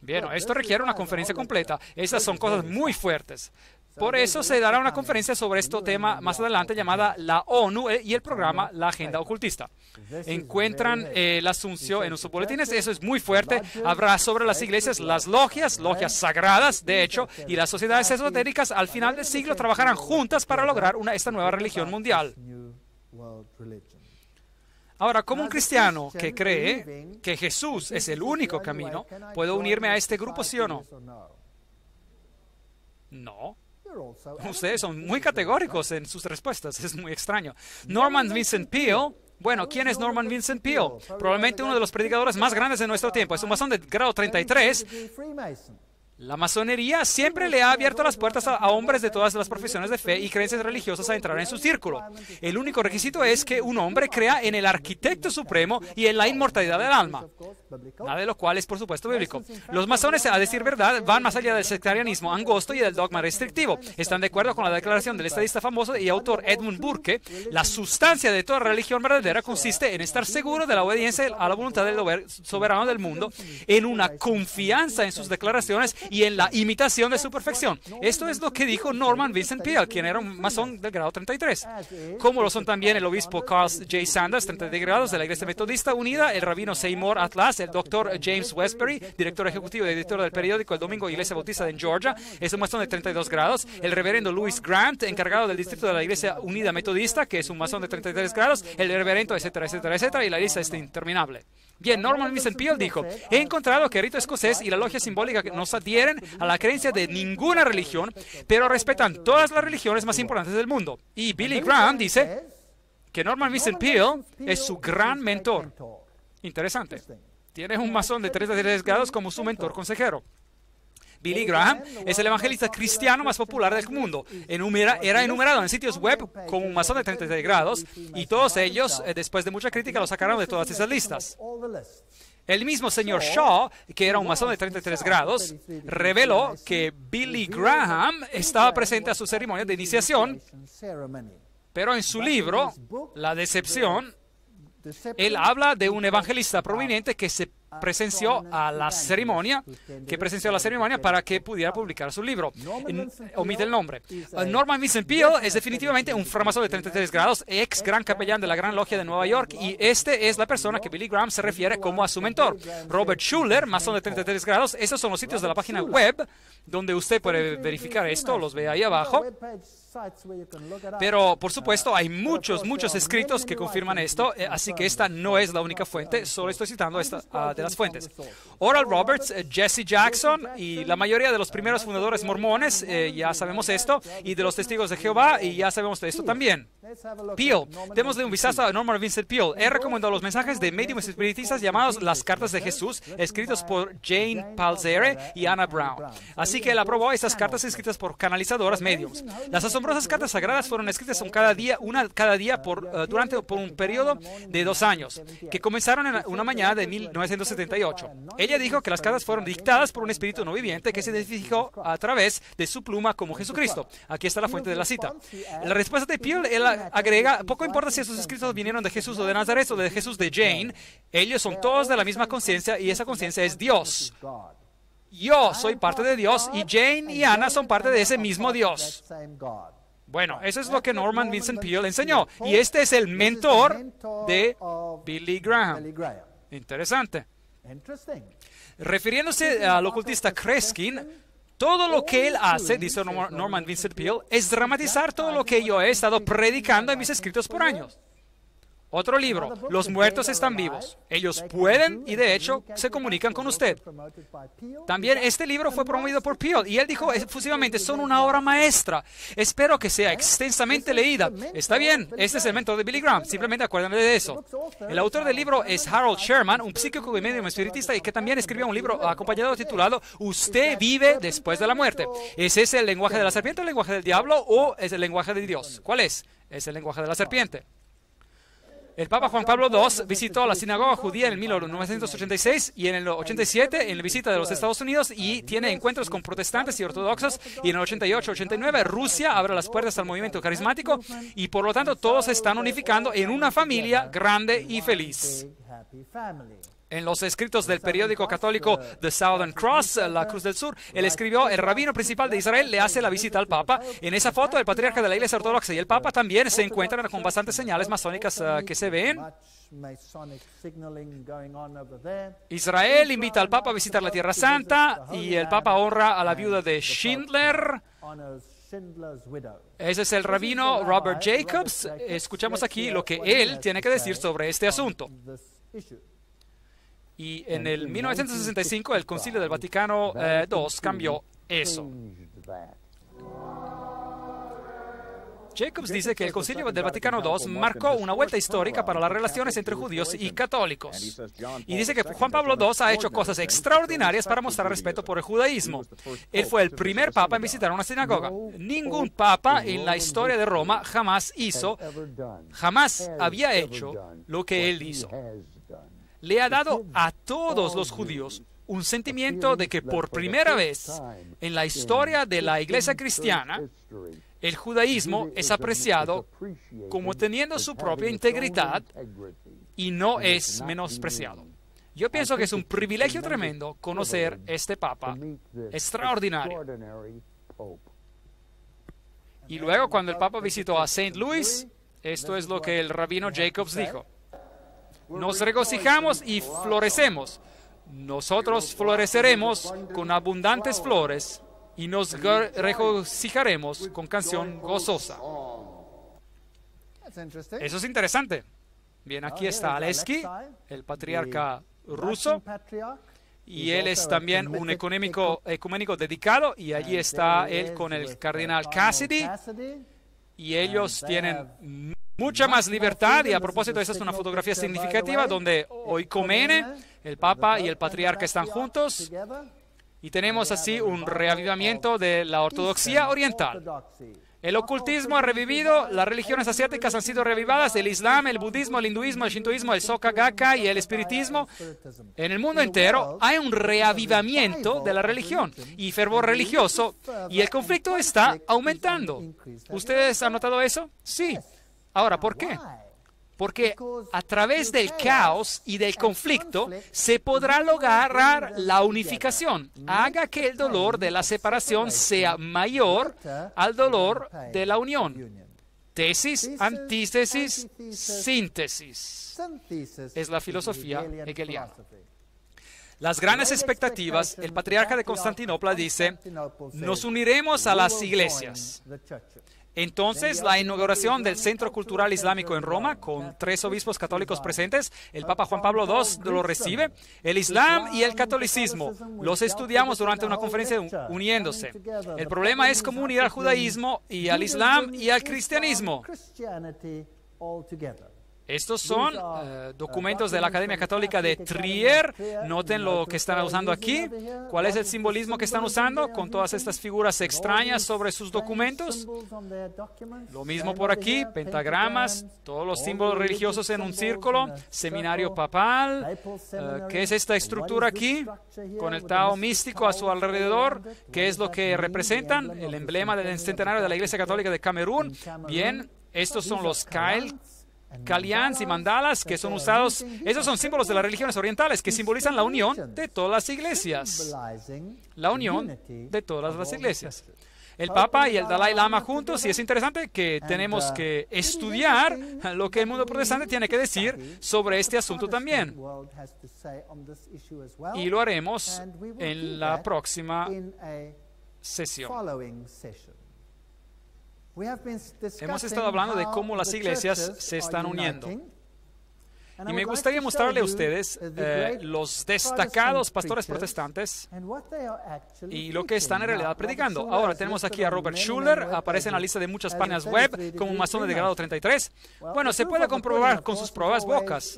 Bien, esto requiere una conferencia completa. Esas son cosas muy fuertes. Por eso se dará una conferencia sobre este tema más adelante llamada la ONU y el programa La Agenda Ocultista. Encuentran el asuncio en sus boletines. Eso es muy fuerte. Habrá sobre las iglesias, las logias sagradas, de hecho, y las sociedades esotéricas al final del siglo trabajarán juntas para lograr esta nueva religión mundial. Ahora, como un cristiano que cree que Jesús es el único camino, ¿puedo unirme a este grupo, sí o no? No. Ustedes son muy categóricos en sus respuestas. Es muy extraño. Norman Vincent Peale. Bueno, ¿quién es Norman Vincent Peale? Probablemente uno de los predicadores más grandes de nuestro tiempo. Es un masón de grado 33. La masonería siempre le ha abierto las puertas a hombres de todas las profesiones de fe y creencias religiosas a entrar en su círculo. El único requisito es que un hombre crea en el arquitecto supremo y en la inmortalidad del alma. Nada de lo cual es, por supuesto, bíblico. Los masones, a decir verdad, van más allá del sectarianismo angosto y del dogma restrictivo. Están de acuerdo con la declaración del estadista famoso y autor Edmund Burke. La sustancia de toda religión verdadera consiste en estar seguro de la obediencia a la voluntad del soberano del mundo, en una confianza en sus declaraciones y en la imitación de su perfección. Esto es lo que dijo Norman Vincent Peale, quien era un masón del grado 33. Como lo son también el obispo Carl J. Sanders, 33 grados de la Iglesia Metodista Unida, el rabino Seymour Atlas, el doctor James Westbury, director ejecutivo y editor del periódico El Domingo Iglesia Bautista en Georgia, es un masón de 32 grados, el reverendo Louis Grant, encargado del distrito de la Iglesia Unida Metodista, que es un masón de 33 grados, el reverendo, etcétera, etcétera, etcétera, y la lista es interminable. Bien, Norman Vincent Peale dijo, he encontrado que el rito escocés y la logia simbólica no se adhieren a la creencia de ninguna religión, pero respetan todas las religiones más importantes del mundo. Y Billy Graham dice que Norman Vincent Peale es su gran mentor. Interesante. Tiene un masón de 33 grados como su mentor consejero. Billy Graham es el evangelista cristiano más popular del mundo. Era enumerado en sitios web como un masón de 33 grados y todos ellos, después de mucha crítica, lo sacaron de todas esas listas. El mismo señor Shaw, que era un masón de 33 grados, reveló que Billy Graham estaba presente a su ceremonia de iniciación, pero en su libro, La Decepción, él habla de un evangelista prominente que presenció a la ceremonia para que pudiera publicar su libro. Omite el nombre. Norman Vincent Peale es definitivamente un fracaso de 33 grados, ex gran capellán de la Gran Logia de Nueva York, y este es la persona que Billy Graham se refiere como a su mentor. Robert Schuller, masón de 33 grados, esos son los sitios de la página web donde usted puede verificar esto, los ve ahí abajo. Pero, por supuesto, hay muchos escritos que confirman esto, así que esta no es la única fuente, solo estoy citando esta de las fuentes. Oral Roberts, Jesse Jackson y la mayoría de los primeros fundadores mormones, ya sabemos esto, y de los testigos de Jehová, y ya sabemos de esto también. Peale, démosle un vistazo a Norman Vincent Peale. Él recomendó los mensajes de médiums espiritistas llamados Las Cartas de Jesús, escritos por Jane Palzere y Anna Brown. Así que él aprobó estas cartas escritas por canalizadoras médiums. Las asombrosas cartas sagradas fueron escritas una cada día por un periodo de 2 años, que comenzaron en una mañana de 1978. Ella dijo que las cartas fueron dictadas por un espíritu no viviente que se identificó a través de su pluma como Jesucristo. Aquí está la fuente de la cita. La respuesta de Peale, él agrega: poco importa si esos escritos vinieron de Jesús o de Nazaret o de Jesús de Jane, ellos son todos de la misma conciencia y esa conciencia es Dios. Yo soy parte de Dios y Jane y Anna son parte de ese mismo Dios. Bueno, eso es lo que Norman Vincent Peale enseñó. Y este es el mentor de Billy Graham. Interesante. Refiriéndose al ocultista Kreskin, todo lo que él hace, dice Norman Vincent Peale, es dramatizar todo lo que yo he estado predicando en mis escritos por años. Otro libro, Los muertos están vivos. Ellos pueden y de hecho se comunican con usted. También este libro fue promovido por Peale y él dijo efusivamente: son una obra maestra. Espero que sea extensamente leída. Está bien, este es el mentor de Billy Graham. Simplemente acuérdense de eso. El autor del libro es Harold Sherman, un psíquico y medium espiritista y que también escribió un libro acompañado titulado Usted vive después de la muerte. ¿Es ese el lenguaje de la serpiente, el lenguaje del diablo o es el lenguaje de Dios? ¿Cuál es? Es el lenguaje de la serpiente. El Papa Juan Pablo II visitó la sinagoga judía en 1986 y en el 87 en la visita de los Estados Unidos y tiene encuentros con protestantes y ortodoxos, y en el 88-89 Rusia abre las puertas al movimiento carismático y por lo tanto todos se están unificando en una familia grande y feliz. En los escritos del periódico católico The Southern Cross, La Cruz del Sur, él escribió: el rabino principal de Israel le hace la visita al Papa. En esa foto, el patriarca de la Iglesia Ortodoxa y el Papa también se encuentran con bastantes señales masónicas que se ven. Israel invita al Papa a visitar la Tierra Santa y el Papa honra a la viuda de Schindler. Ese es el rabino Robert Jacobs. Escuchamos aquí lo que él tiene que decir sobre este asunto. Y en el 1965 el Concilio del Vaticano II cambió eso. Jacobs dice que el Concilio del Vaticano II marcó una vuelta histórica para las relaciones entre judíos y católicos. Y dice que Juan Pablo II ha hecho cosas extraordinarias para mostrar respeto por el judaísmo. Él fue el primer papa en visitar una sinagoga. Ningún papa en la historia de Roma jamás había hecho lo que él hizo. Le ha dado a todos los judíos un sentimiento de que por primera vez en la historia de la iglesia cristiana, el judaísmo es apreciado como teniendo su propia integridad y no es menospreciado. Yo pienso que es un privilegio tremendo conocer este Papa extraordinario. Y luego, cuando el Papa visitó a St. Louis, esto es lo que el rabino Jacobs dijo: nos regocijamos y florecemos. Nosotros floreceremos con abundantes flores y nos regocijaremos con canción gozosa. Eso es interesante. Bien, aquí está Aleski, el patriarca ruso, y él es también un ecuménico dedicado, y allí está él con el cardenal Cassidy, y ellos tienen mucha más libertad. Y a propósito, esta es una fotografía significativa donde Oikomene, el Papa y el Patriarca están juntos. Y tenemos así un reavivamiento de la ortodoxia oriental. El ocultismo ha revivido, las religiones asiáticas han sido reavivadas, el islam, el budismo, el hinduismo, el shintoísmo, el soka gakkai y el espiritismo. En el mundo entero hay un reavivamiento de la religión y fervor religioso, y el conflicto está aumentando. ¿Ustedes han notado eso? Sí. Ahora, ¿por qué? Porque a través del caos y del conflicto se podrá lograr la unificación. Haga que el dolor de la separación sea mayor al dolor de la unión. Tesis, antítesis, síntesis. Es la filosofía hegeliana. Las grandes expectativas, el patriarca de Constantinopla dice, nos uniremos a las iglesias. Entonces, la inauguración del Centro Cultural Islámico en Roma, con 3 obispos católicos presentes, el Papa Juan Pablo II lo recibe. El Islam y el catolicismo los estudiamos durante una conferencia uniéndose. El problema es cómo unir al judaísmo y al Islam y al cristianismo. Estos son documentos de la Academia Católica de Trier. Noten lo que están usando aquí. ¿Cuál es el simbolismo que están usando con todas estas figuras extrañas sobre sus documentos? Lo mismo por aquí, pentagramas, todos los símbolos religiosos en un círculo, seminario papal. ¿Qué es esta estructura aquí? Con el Tao místico a su alrededor. ¿Qué es lo que representan? El emblema del centenario de la Iglesia Católica de Camerún. Bien, estos son los Kalyans y mandalas que son usados. Esos son símbolos de las religiones orientales que simbolizan la unión de todas las iglesias. La unión de todas las iglesias. El Papa y el Dalai Lama juntos, y es interesante que tenemos que estudiar lo que el mundo protestante tiene que decir sobre este asunto también. Y lo haremos en la próxima sesión. Hemos estado hablando de cómo las iglesias se están uniendo. Y me gustaría mostrarle a ustedes los destacados pastores protestantes y lo que están en realidad predicando. Ahora tenemos aquí a Robert Schuller, aparece en la lista de muchas páginas web como un masón de grado 33. Bueno, se puede comprobar con sus pruebas bocas.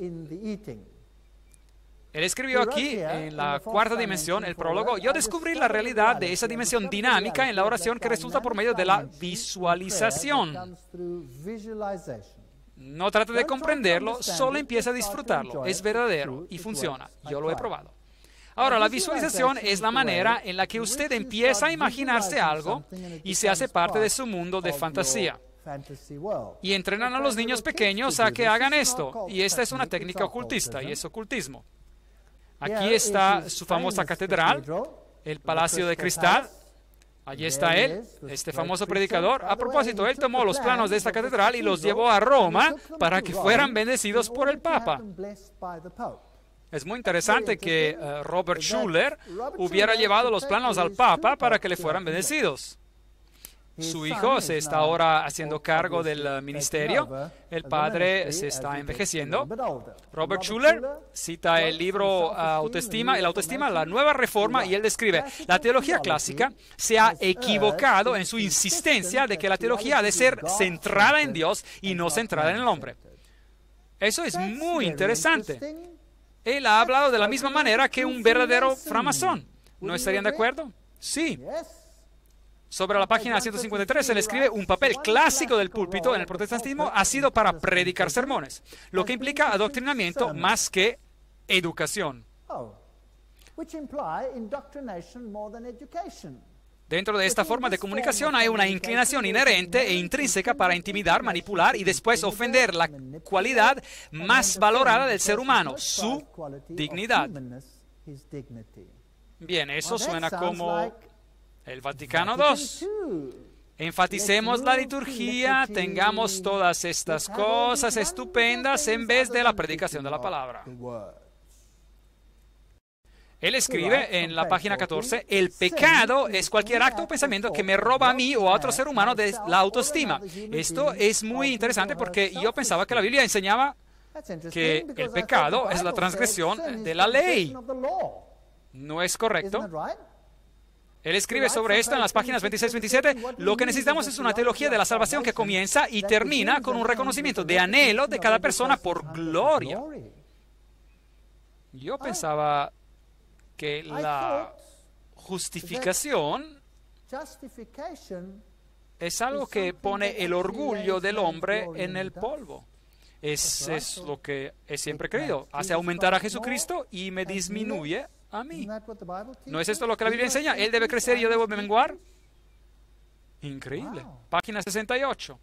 Él escribió aquí, en la 4ª dimensión, el prólogo, yo descubrí la realidad de esa dimensión dinámica en la oración que resulta por medio de la visualización. No trate de comprenderlo, solo empieza a disfrutarlo. Es verdadero y funciona. Yo lo he probado. Ahora, la visualización es la manera en la que usted empieza a imaginarse algo y se hace parte de su mundo de fantasía. Y entrenan a los niños pequeños a que hagan esto. Y esta es una técnica ocultista y es ocultismo. Aquí está su famosa catedral, el Palacio de Cristal. Allí está él, este famoso predicador. A propósito, él tomó los planos de esta catedral y los llevó a Roma para que fueran bendecidos por el Papa. Es muy interesante que Robert Schuller hubiera llevado los planos al Papa para que le fueran bendecidos. Su hijo se está ahora haciendo cargo del ministerio. El padre se está envejeciendo. Robert Schuller cita el libro Autoestima, la nueva reforma, y él describe, la teología clásica se ha equivocado en su insistencia de que la teología ha de ser centrada en Dios y no centrada en el hombre. Eso es muy interesante. Él ha hablado de la misma manera que un verdadero framasón. ¿No estarían de acuerdo? Sí. Sobre la página 153 se le escribe, un papel clásico del púlpito en el protestantismo ha sido para predicar sermones, lo que implica adoctrinamiento más que educación. Dentro de esta forma de comunicación hay una inclinación inherente e intrínseca para intimidar, manipular y después ofender la cualidad más valorada del ser humano, su dignidad. Bien, eso suena como el Vaticano II. Enfaticemos la liturgia, tengamos todas estas cosas estupendas en vez de la predicación de la palabra. Él escribe en la página 14, el pecado es cualquier acto o pensamiento que me roba a mí o a otro ser humano de la autoestima. Esto es muy interesante porque yo pensaba que la Biblia enseñaba que el pecado es la transgresión de la ley. ¿No es correcto? Él escribe sobre esto en las páginas 26-27. Lo que necesitamos es una teología de la salvación que comienza y termina con un reconocimiento de anhelo de cada persona por gloria. Yo pensaba que la justificación es algo que pone el orgullo del hombre en el polvo. Es lo que he siempre creído. Hace aumentar a Jesucristo y me disminuye a mí. ¿No es esto lo que la Biblia enseña? Él debe crecer y yo debo menguar. Increíble. Página 68.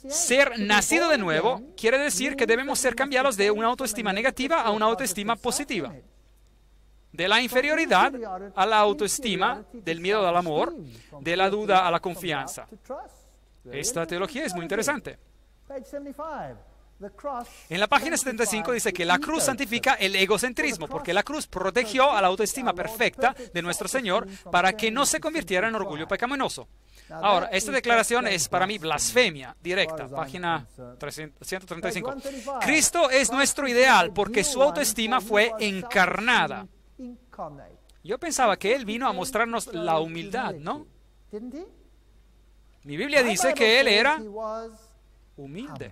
Ser nacido de nuevo quiere decir que debemos ser cambiados de una autoestima negativa a una autoestima positiva. De la inferioridad a la autoestima, del miedo al amor, de la duda a la confianza. Esta teología es muy interesante. En la página 75 dice que la cruz santifica el egocentrismo, porque la cruz protegió a la autoestima perfecta de nuestro Señor para que no se convirtiera en orgullo pecaminoso. Ahora, esta declaración es para mí blasfemia directa, página 135. Cristo es nuestro ideal porque su autoestima fue encarnada. Yo pensaba que Él vino a mostrarnos la humildad, ¿no? Mi Biblia dice que Él era humilde.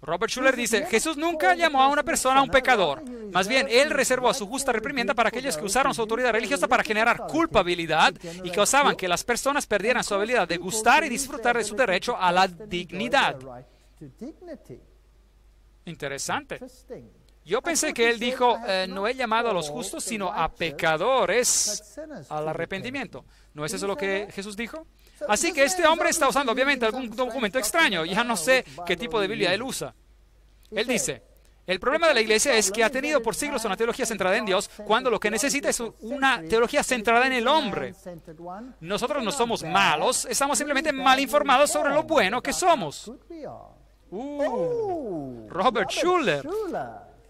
Robert Schuller dice, Jesús nunca llamó a una persona un pecador. Más bien, Él reservó su justa reprimienda para aquellos que usaron su autoridad religiosa para generar culpabilidad y causaban que las personas perdieran su habilidad de gustar y disfrutar de su derecho a la dignidad. Interesante. Yo pensé que Él dijo, no he llamado a los justos, sino a pecadores al arrepentimiento. ¿No es eso lo que Jesús dijo? Así que este hombre está usando obviamente algún documento extraño. Ya no sé qué tipo de Biblia él usa. Él dice, el problema de la iglesia es que ha tenido por siglos una teología centrada en Dios, cuando lo que necesita es una teología centrada en el hombre. Nosotros no somos malos, estamos simplemente mal informados sobre lo bueno que somos. Robert Schuller.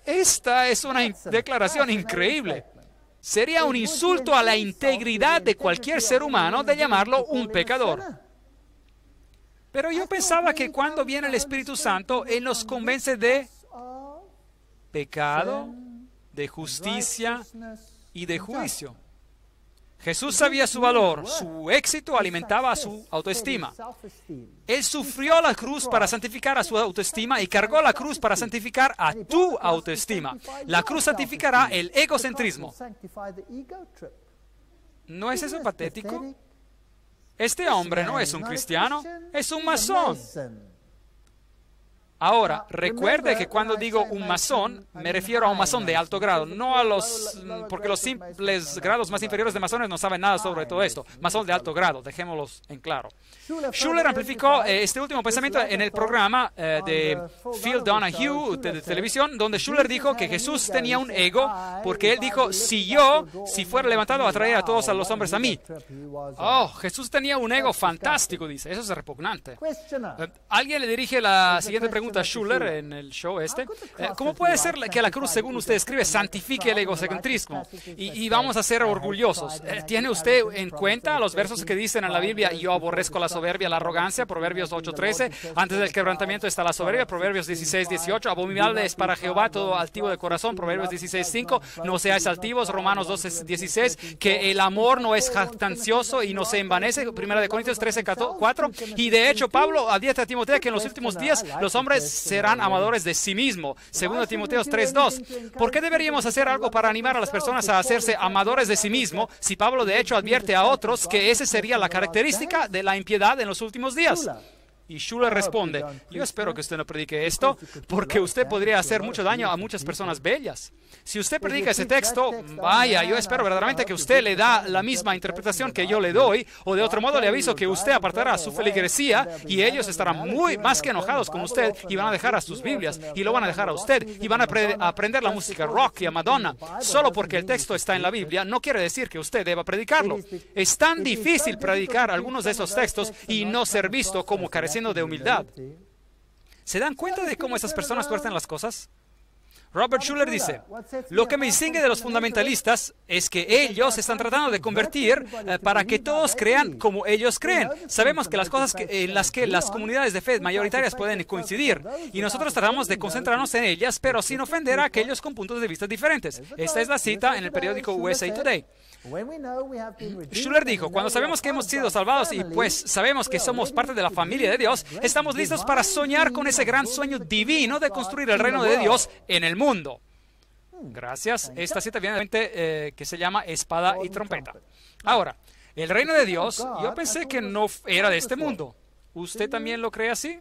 Esta es una declaración increíble. Sería un insulto a la integridad de cualquier ser humano de llamarlo un pecador. Pero yo pensaba que cuando viene el Espíritu Santo, Él nos convence de pecado, de justicia y de juicio. Jesús sabía su valor, su éxito alimentaba su autoestima. Él sufrió la cruz para santificar a su autoestima y cargó la cruz para santificar a tu autoestima. La cruz santificará el egocentrismo. ¿No es eso patético? Este hombre no es un cristiano, es un masón. Ahora, recuerde que cuando digo un masón, me refiero a un masón de alto grado, no a porque los simples grados más inferiores de masones no saben nada sobre todo esto. Masón de alto grado, dejémoslos en claro. Schuller amplificó este último pensamiento en el programa de Phil Donahue de televisión, donde Schuller dijo que Jesús tenía un ego, porque él dijo, si fuera levantado, atraería a todos a los hombres a mí. Oh, Jesús tenía un ego fantástico, dice. Eso es repugnante. Alguien le dirige la siguiente pregunta a Schuller en el show este. ¿Cómo puede ser que la cruz, según usted escribe, santifique el egocentrismo? Y vamos a ser orgullosos. ¿Tiene usted en cuenta los versos que dicen en la Biblia, yo aborrezco la soberbia, la arrogancia, Proverbios 8:13, antes del quebrantamiento está la soberbia, Proverbios 16:18, abominable es para Jehová todo altivo de corazón, Proverbios 16:5, no seáis altivos, Romanos 12:16, que el amor no es jactancioso y no se envanece, 1 Corintios 13:4, y de hecho Pablo advierte a Timoteo que en los últimos días los hombres serán amadores de sí mismo, 2 Timoteo 3:2. ¿Por qué deberíamos hacer algo para animar a las personas a hacerse amadores de sí mismo si Pablo de hecho advierte a otros que esa sería la característica de la impiedad en los últimos días? Y Schuller responde, yo espero que usted no predique esto, porque usted podría hacer mucho daño a muchas personas bellas. Si usted predica ese texto, vaya, yo espero verdaderamente que usted le da la misma interpretación que yo le doy, o de otro modo le aviso que usted apartará su feligresía y ellos estarán más que enojados con usted y van a dejar a sus Biblias y lo van a dejar a usted y van a aprender la música rock y a Madonna. Solo porque el texto está en la Biblia no quiere decir que usted deba predicarlo. Es tan difícil predicar algunos de esos textos y no ser visto como careciendo de humildad. ¿Se dan cuenta de cómo esas personas tuercen las cosas? Robert Schuller dice, lo que me distingue de los fundamentalistas es que ellos están tratando de convertir para que todos crean como ellos creen. Sabemos que las cosas en las que las comunidades de fe mayoritarias pueden coincidir y nosotros tratamos de concentrarnos en ellas, pero sin ofender a aquellos con puntos de vista diferentes. Esta es la cita en el periódico USA Today. Schuller dijo, cuando sabemos que hemos sido salvados y pues sabemos que somos parte de la familia de Dios, estamos listos para soñar con ese gran sueño divino de construir el reino de Dios en el mundo. Gracias. Esta cita viene de que se llama Espada y Trompeta. Ahora, el reino de Dios, yo pensé que no era de este mundo. ¿Usted también lo cree así?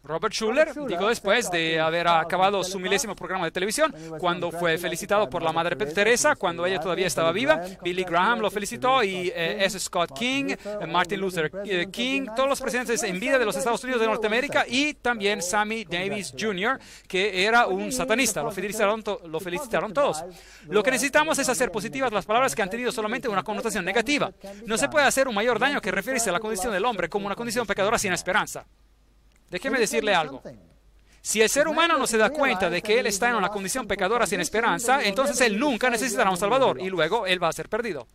Robert Schuller dijo después de haber acabado su milésimo programa de televisión, cuando fue felicitado por la Madre Teresa, cuando ella todavía estaba viva. Billy Graham lo felicitó y S. Scott King, Martin Luther King, todos los presidentes en vida de los Estados Unidos de Norteamérica, y también Sammy Davis Jr., que era un satanista. Lo felicitaron todos. Lo que necesitamos es hacer positivas las palabras que han tenido solamente una connotación negativa. No se puede hacer un mayor daño que referirse a la condición del hombre como una condición pecadora sin esperanza. Déjeme decirle algo. Si el ser humano no se da cuenta de que él está en una condición pecadora sin esperanza, entonces él nunca necesitará un Salvador y luego él va a ser perdido.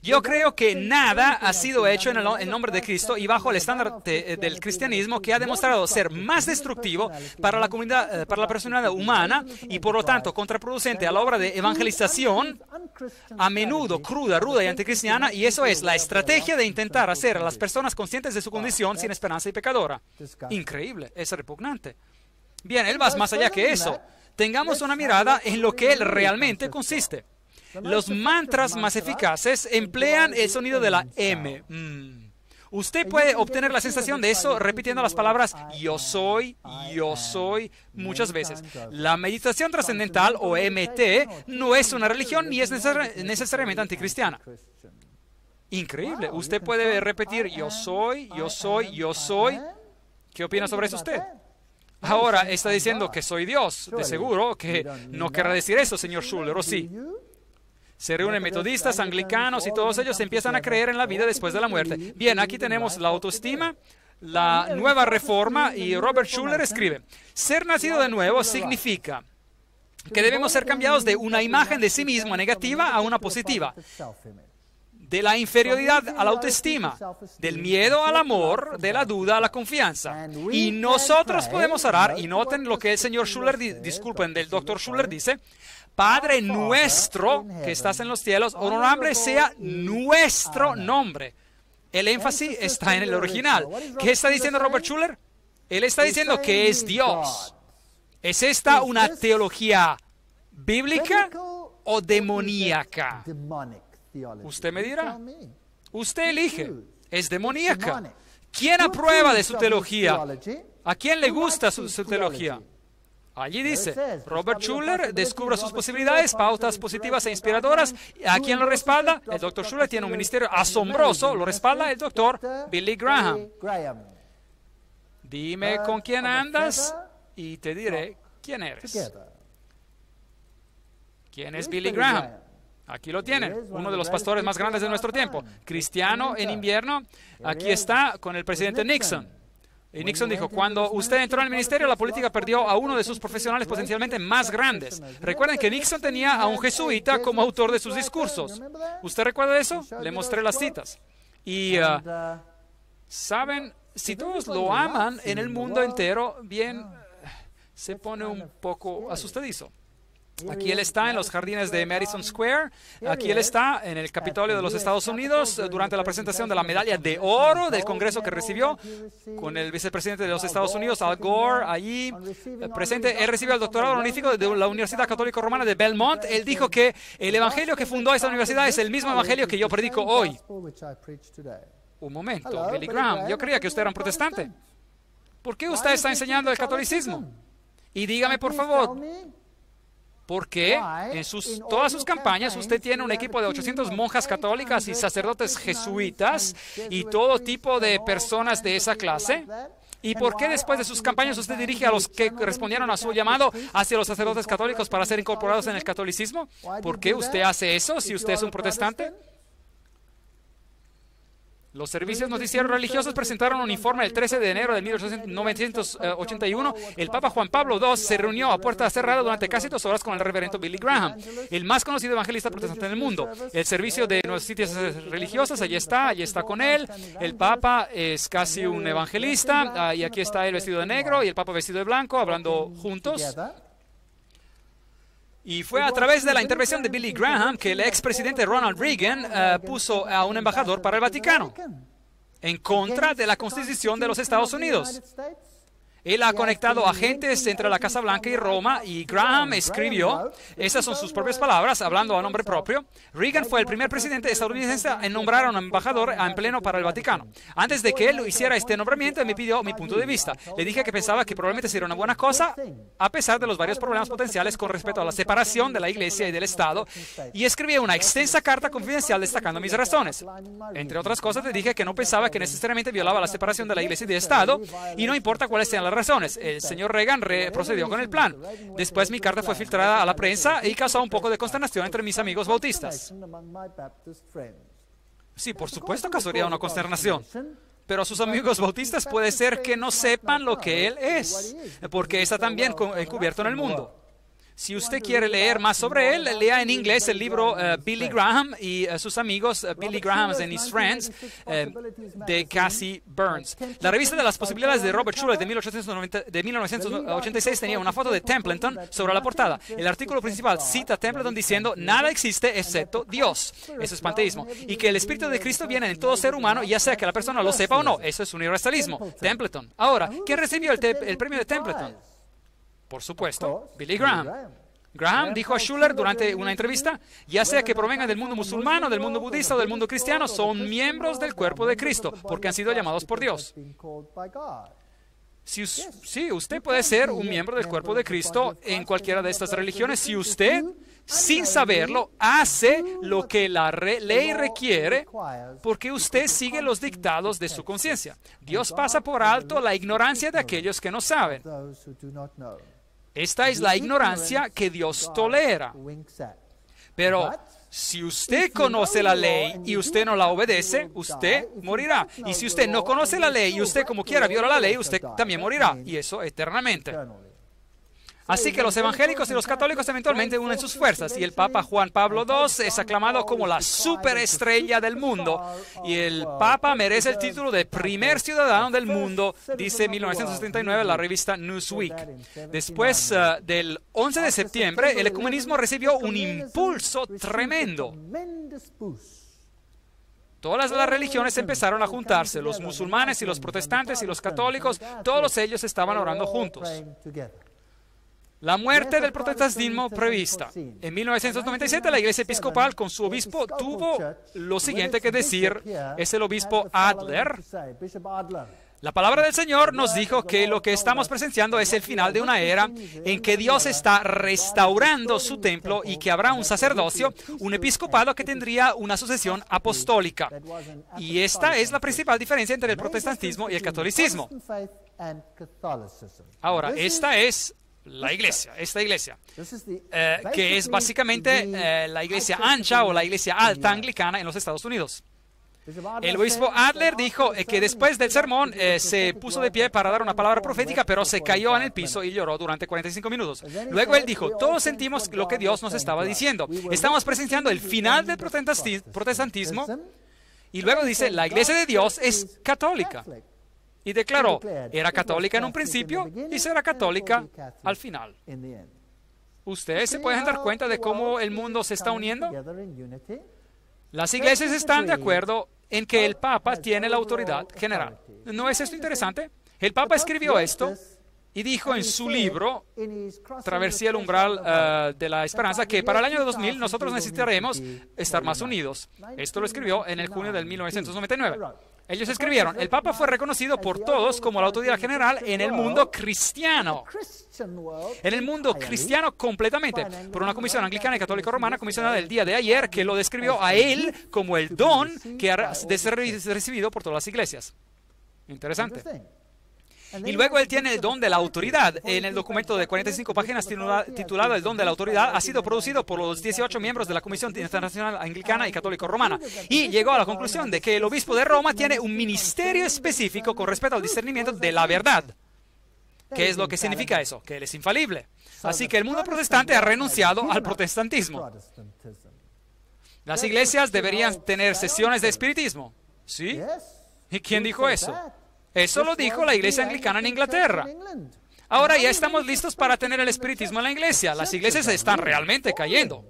Yo creo que nada ha sido hecho en el nombre de Cristo y bajo el estándar del cristianismo que ha demostrado ser más destructivo para la comunidad, para la personalidad humana y por lo tanto contraproducente a la obra de evangelización, a menudo cruda, ruda y anticristiana, y eso es la estrategia de intentar hacer a las personas conscientes de su condición sin esperanza y pecadora. Increíble, es repugnante. Bien, él va más allá que eso. Tengamos una mirada en lo que él realmente consiste. Los mantras más eficaces emplean el sonido de la M. Usted puede obtener la sensación de eso repitiendo las palabras yo soy, muchas veces. La meditación trascendental o MT no es una religión ni es necesariamente anticristiana. Increíble. Usted puede repetir yo soy. ¿Qué opina sobre eso usted? Ahora está diciendo que soy Dios. De seguro que no querrá decir eso, señor Schuller, ¿o sí? Se reúnen metodistas, anglicanos y todos ellos empiezan a creer en la vida después de la muerte. Bien, aquí tenemos la autoestima, la nueva reforma, y Robert Schuller escribe: ser nacido de nuevo significa que debemos ser cambiados de una imagen de sí mismo negativa a una positiva, de la inferioridad a la autoestima, del miedo al amor, de la duda a la confianza. Y nosotros podemos orar, y noten lo que el señor Schuller, disculpen, del doctor Schuller dice: Padre nuestro que estás en los cielos, honorable sea nuestro nombre. El énfasis está en el original. ¿Qué está diciendo Robert Schuller? Él está diciendo que es Dios. ¿Es esta una teología bíblica o demoníaca? Usted me dirá. Usted elige. Es demoníaca. ¿Quién aprueba de su teología? ¿A quién le gusta su teología? Allí dice, Robert Schuller descubre sus posibilidades, pautas positivas e inspiradoras. ¿A quién lo respalda? El Dr. Schuller tiene un ministerio asombroso, lo respalda el Dr. Billy Graham. Dime con quién andas y te diré quién eres. ¿Quién es Billy Graham? Aquí lo tienen, uno de los pastores más grandes de nuestro tiempo, cristiano en invierno. Aquí está con el presidente Nixon. Y Nixon dijo, cuando usted entró en el ministerio, la política perdió a uno de sus profesionales potencialmente más grandes. Recuerden que Nixon tenía a un jesuita como autor de sus discursos. ¿Usted recuerda eso? Le mostré las citas. Y, ¿saben? Si todos lo aman en el mundo entero, bien, se pone un poco asustadizo. Aquí él está en los jardines de Madison Square. Aquí él está en el Capitolio de los Estados Unidos durante la presentación de la medalla de oro del Congreso que recibió con el vicepresidente de los Estados Unidos, Al Gore, allí presente. Él recibió el doctorado honorífico de la Universidad Católica Romana de Belmont. Él dijo que el evangelio que fundó esta universidad es el mismo evangelio que yo predico hoy. Un momento, Billy Graham, yo creía que usted era un protestante. ¿Por qué usted está enseñando el catolicismo? Y dígame, por favor, ¿por qué en todas sus campañas usted tiene un equipo de 800 monjas católicas y sacerdotes jesuitas y todo tipo de personas de esa clase? ¿Y por qué después de sus campañas usted dirige a los que respondieron a su llamado hacia los sacerdotes católicos para ser incorporados en el catolicismo? ¿Por qué usted hace eso si usted es un protestante? Los servicios noticieros religiosos presentaron un informe el 13 de enero de 1981. El Papa Juan Pablo II se reunió a puerta cerrada durante casi 2 horas con el reverendo Billy Graham, el más conocido evangelista protestante en el mundo. El servicio de nuestros sitios religiosos, allí está con él. El Papa es casi un evangelista, y aquí está él vestido de negro y el Papa vestido de blanco, hablando juntos. Y fue a través de la intervención de Billy Graham que el expresidente Ronald Reagan puso a un embajador para el Vaticano en contra de la Constitución de los Estados Unidos. Él ha conectado agentes entre la Casa Blanca y Roma, y Graham escribió, esas son sus propias palabras, hablando a nombre propio: Reagan fue el primer presidente estadounidense en nombrar a un embajador en pleno para el Vaticano. Antes de que él hiciera este nombramiento, me pidió mi punto de vista. Le dije que pensaba que probablemente sería una buena cosa, a pesar de los varios problemas potenciales con respecto a la separación de la Iglesia y del Estado, y escribí una extensa carta confidencial destacando mis razones. Entre otras cosas, le dije que no pensaba que necesariamente violaba la separación de la Iglesia y del Estado, y no importa cuáles sean las razones. El señor Reagan procedió con el plan. Después mi carta fue filtrada a la prensa y causó un poco de consternación entre mis amigos bautistas. Sí, por supuesto causaría una consternación. Pero a sus amigos bautistas puede ser que no sepan lo que él es, porque está también encubierto en el mundo. Si usted quiere leer más sobre él, lea en inglés el libro Billy Graham y sus amigos, Billy Graham and His Friends, de Cassie Burns. La revista de las posibilidades de Robert Schuller de 1986 tenía una foto de Templeton sobre la portada. El artículo principal cita a Templeton diciendo: nada existe excepto Dios. Eso es panteísmo. Y que el Espíritu de Cristo viene en todo ser humano, ya sea que la persona lo sepa o no. Eso es universalismo. Templeton. Ahora, ¿quién recibió el premio de Templeton? Por supuesto, Billy Graham. Graham dijo a Schuller durante una entrevista: ya sea que provengan del mundo musulmán, del mundo budista o del mundo cristiano, son miembros del cuerpo de Cristo, porque han sido llamados por Dios. Sí, usted puede ser un miembro del cuerpo de Cristo en cualquiera de estas religiones si usted, sin saberlo, hace lo que la ley requiere, porque usted sigue los dictados de su conciencia. Dios pasa por alto la ignorancia de aquellos que no saben. Esta es la ignorancia que Dios tolera. Pero si usted conoce la ley y usted no la obedece, usted morirá. Y si usted no conoce la ley y usted como quiera viola la ley, usted también morirá. Y eso eternamente. Así que los evangélicos y los católicos eventualmente unen sus fuerzas, y el Papa Juan Pablo II es aclamado como la superestrella del mundo, y el Papa merece el título de primer ciudadano del mundo, dice 1979 la revista Newsweek. Después del 11 de septiembre, el ecumenismo recibió un impulso tremendo. Todas las religiones empezaron a juntarse, los musulmanes y los protestantes y los católicos, todos ellos estaban orando juntos. La muerte del protestantismo prevista. En 1997, la Iglesia Episcopal, con su obispo, tuvo lo siguiente que decir. Es el obispo Adler. La palabra del Señor nos dijo que lo que estamos presenciando es el final de una era en que Dios está restaurando su templo y que habrá un sacerdocio, un episcopado que tendría una sucesión apostólica. Y esta es la principal diferencia entre el protestantismo y el catolicismo. Ahora, esta es la iglesia, esta iglesia, que es básicamente la iglesia ancha o la iglesia alta anglicana en los Estados Unidos. El obispo Adler dijo que después del sermón se puso de pie para dar una palabra profética, pero se cayó en el piso y lloró durante 45 minutos. Luego él dijo: todos sentimos lo que Dios nos estaba diciendo. Estamos presenciando el final del protestantismo. Y luego dice: la iglesia de Dios es católica. Y declaró: era católica en un principio y será católica al final. ¿Ustedes se pueden dar cuenta de cómo el mundo se está uniendo? Las iglesias están de acuerdo en que el Papa tiene la autoridad general. ¿No es esto interesante? El Papa escribió esto y dijo en su libro, Travesía el umbral de la esperanza, que para el año 2000 nosotros necesitaremos estar más unidos. Esto lo escribió en el junio del 1999. Ellos escribieron: el Papa fue reconocido por todos como la autoridad general en el mundo cristiano. En el mundo cristiano completamente, por una comisión anglicana y católica romana comisionada el día de ayer, que lo describió a él como el don que ha de ser recibido por todas las iglesias. Interesante. Y luego él tiene el don de la autoridad. En el documento de 45 páginas titulado El don de la autoridad, ha sido producido por los 18 miembros de la Comisión Internacional Anglicana y Católico Romana. Y llegó a la conclusión de que el obispo de Roma tiene un ministerio específico con respecto al discernimiento de la verdad. ¿Qué es lo que significa eso? Que él es infalible. Así que el mundo protestante ha renunciado al protestantismo. Las iglesias deberían tener sesiones de espiritismo. ¿Sí? ¿Y quién dijo eso? Eso lo dijo la iglesia anglicana en Inglaterra. Ahora ya estamos listos para tener el espiritismo en la iglesia. Las iglesias están realmente cayendo.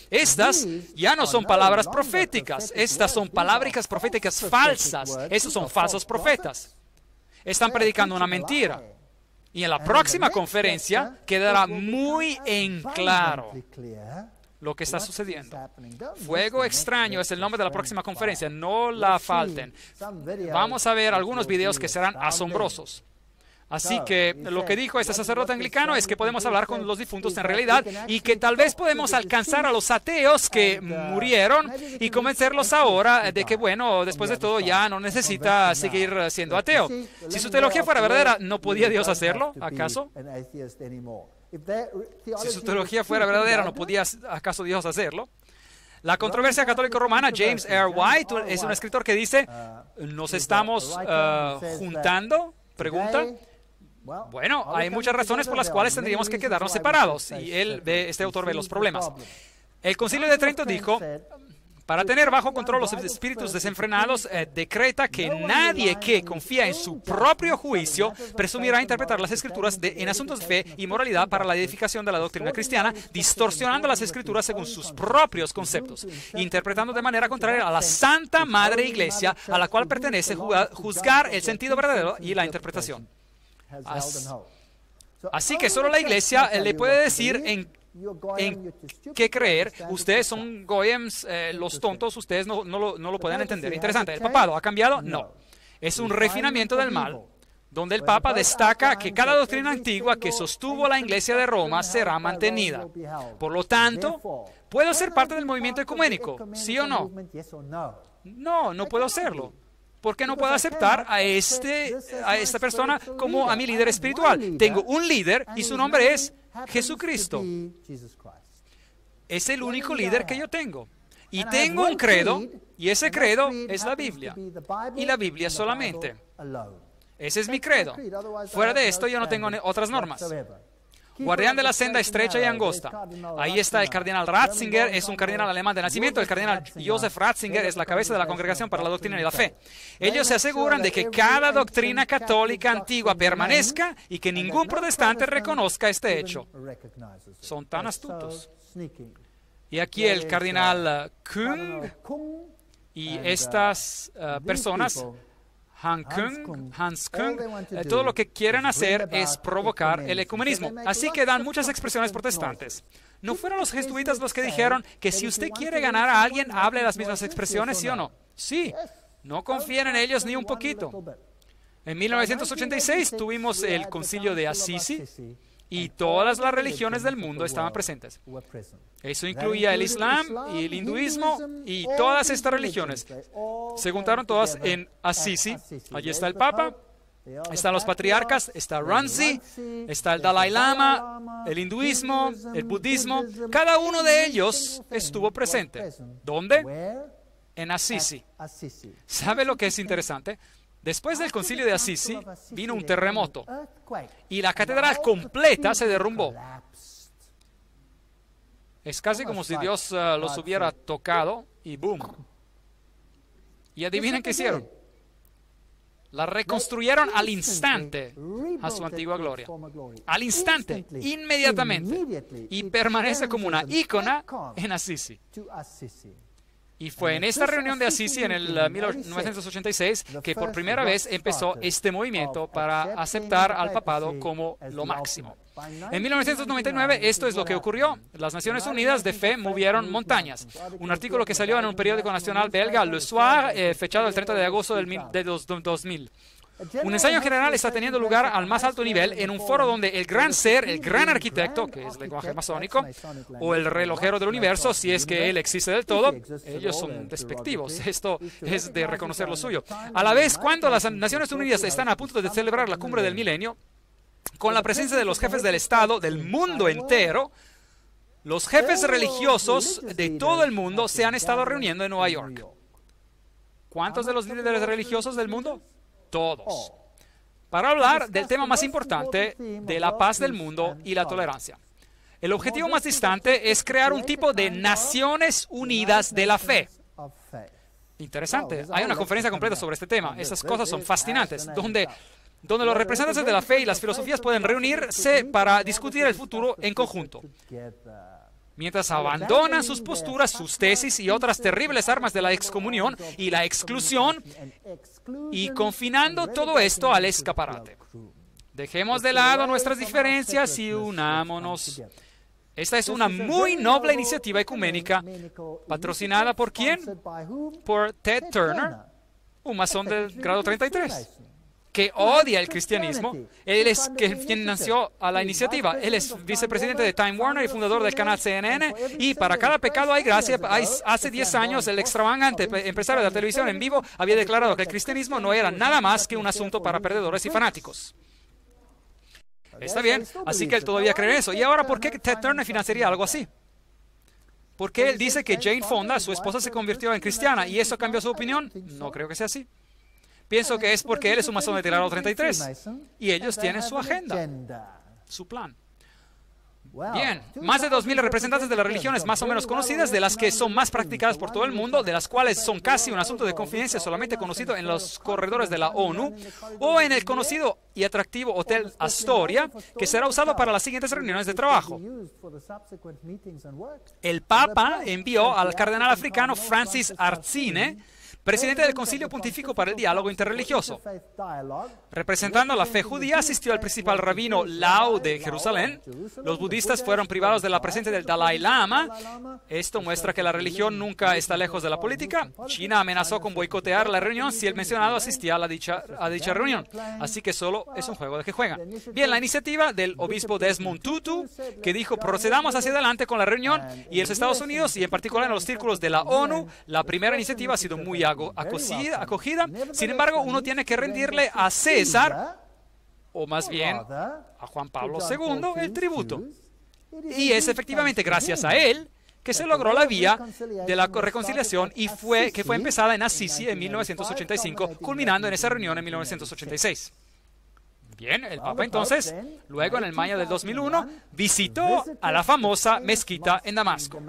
Estas ya no son palabras proféticas. Estas son palabras proféticas falsas. Estos son falsos profetas. están predicando una mentira. Y en la próxima conferencia quedará muy en claro lo que está sucediendo. Fuego Extraño es el nombre de la próxima conferencia. No la falten. Vamos a ver algunos videos que serán asombrosos. Así que lo que dijo este sacerdote anglicano es que podemos hablar con los difuntos en realidad y que tal vez podemos alcanzar a los ateos que murieron y convencerlos ahora de que, bueno, después de todo ya no necesita seguir siendo ateo. Si su teología fuera verdadera, ¿no podía Dios hacerlo, acaso? Si su teología fuera verdadera, ¿no podía acaso Dios hacerlo? La controversia católico-romana, James R. White, es un escritor que dice, ¿nos estamos juntando? Pregunta. Bueno, hay muchas razones por las cuales tendríamos que quedarnos separados. Y este autor ve los problemas. El Concilio de Trento dijo, para tener bajo control los espíritus desenfrenados, decreta que nadie que confía en su propio juicio presumirá interpretar las Escrituras en asuntos de fe y moralidad para la edificación de la doctrina cristiana, distorsionando las Escrituras según sus propios conceptos, interpretando de manera contraria a la Santa Madre Iglesia, a la cual pertenece juzgar el sentido verdadero y la interpretación. Así que solo la Iglesia le puede decir en qué creer. Ustedes son goyems, los tontos, ustedes no lo pueden entender. Interesante. ¿El papado ha cambiado? No. Es un refinamiento del mal, donde el Papa destaca que cada doctrina antigua que sostuvo la Iglesia de Roma será mantenida. Por lo tanto, ¿puedo ser parte del movimiento ecuménico? ¿Sí o no? No, no puedo hacerlo. ¿Por qué no puedo aceptar a esta persona como a mi líder espiritual? Tengo un líder y su nombre es Jesucristo. Es el único líder que yo tengo. Y tengo un credo, y ese credo es la Biblia. Y la Biblia solamente. Ese es mi credo. Fuera de esto yo no tengo otras normas. Guardián de la senda estrecha y angosta. Ahí está el cardenal Ratzinger, es un cardenal alemán de nacimiento. El cardenal Joseph Ratzinger es la cabeza de la Congregación para la Doctrina y la Fe. Ellos se aseguran de que cada doctrina católica antigua permanezca y que ningún protestante reconozca este hecho. Son tan astutos. Y aquí el cardenal Kung y estas personas, Hans Kung, todo lo que quieren hacer es provocar el ecumenismo. Así que dan muchas expresiones protestantes. ¿No fueron los jesuitas los que dijeron que si usted quiere ganar a alguien, hable las mismas expresiones, sí o no? Sí, no confíen en ellos ni un poquito. En 1986 tuvimos el concilio de Assisi y todas las religiones del mundo estaban presentes. Eso incluía el Islam y el hinduismo y todas estas religiones. Se juntaron todas en Assisi. Allí está el Papa, están los patriarcas, está Ranzi, está el Dalai Lama, el hinduismo, el budismo. Cada uno de ellos estuvo presente. ¿Dónde? En Assisi. ¿Sabe lo que es interesante? Después del concilio de Assisi vino un terremoto y la catedral completa se derrumbó. Es casi como si Dios los hubiera tocado y ¡boom! Y adivinen qué hicieron. La reconstruyeron al instante a su antigua gloria. Al instante, inmediatamente. Y permanece como una ícona en Assisi. Y fue en esta reunión de Assisi en el 1986 que por primera vez empezó este movimiento para aceptar al papado como lo máximo. En 1999 esto es lo que ocurrió. Las Naciones Unidas de Fe movieron montañas. Un artículo que salió en un periódico nacional belga, Le Soir, fechado el 30 de agosto de 2000. Un ensayo general está teniendo lugar al más alto nivel en un foro donde el gran ser, el gran arquitecto, que es lenguaje masónico, o el relojero del universo, si es que él existe del todo, ellos son despectivos. Esto es de reconocer lo suyo. A la vez, cuando las Naciones Unidas están a punto de celebrar la cumbre del milenio, con la presencia de los jefes del Estado del mundo entero, los jefes religiosos de todo el mundo se han estado reuniendo en Nueva York. ¿Cuántos de los líderes religiosos del mundo? Todos. Para hablar del tema más importante de la paz del mundo y la tolerancia. El objetivo más distante es crear un tipo de Naciones Unidas de la Fe. Interesante. Hay una conferencia completa sobre este tema. Esas cosas son fascinantes, donde los representantes de la fe y las filosofías pueden reunirse para discutir el futuro en conjunto. mientras abandonan sus posturas, sus tesis y otras terribles armas de la excomunión y la exclusión, y confinando todo esto al escaparate. Dejemos de lado nuestras diferencias y unámonos. Esta es una muy noble iniciativa ecuménica, patrocinada ¿por quién? Por Ted Turner, un masón del grado 33, que odia el cristianismo. Él es quien nació a la iniciativa. Él es vicepresidente de Time Warner y fundador del canal CNN. Y para cada pecado hay gracia. Hace 10 años, el extravagante empresario de la televisión en vivo había declarado que el cristianismo no era nada más que un asunto para perdedores y fanáticos. Está bien, así que él todavía cree en eso. ¿Y ahora por qué Ted Turner financiaría algo así? Porque él dice que Jane Fonda, su esposa, se convirtió en cristiana y eso cambió su opinión. No creo que sea así. Pienso que es porque él es un masón de grado 33 y ellos tienen su agenda, su plan. Bien, más de 2.000 representantes de las religiones más o menos conocidas, de las que son más practicadas por todo el mundo, de las cuales son casi un asunto de confidencia solamente conocido en los corredores de la ONU o en el conocido y atractivo Hotel Astoria, que será usado para las siguientes reuniones de trabajo. El Papa envió al cardenal africano Francis Arzine, presidente del Concilio Pontífico para el Diálogo Interreligioso. Representando la fe judía, asistió al principal rabino Lau de Jerusalén. Los budistas fueron privados de la presencia del Dalai Lama. Esto muestra que la religión nunca está lejos de la política. China amenazó con boicotear la reunión si el mencionado asistía a dicha reunión. Así que solo es un juego de que juegan. Bien, la iniciativa del obispo Desmond Tutu, que dijo, procedamos hacia adelante con la reunión, y los Estados Unidos, y en particular en los círculos de la ONU, la primera iniciativa ha sido muy acogida. Sin embargo, uno tiene que rendirle a César, o más bien a Juan Pablo II, el tributo. Y es efectivamente gracias a él que se logró la vía de la reconciliación y que fue empezada en Assisi en 1985, culminando en esa reunión en 1986. Bien, el Papa entonces, luego en el mayo del 2001, visitó a la famosa mezquita en Damasco,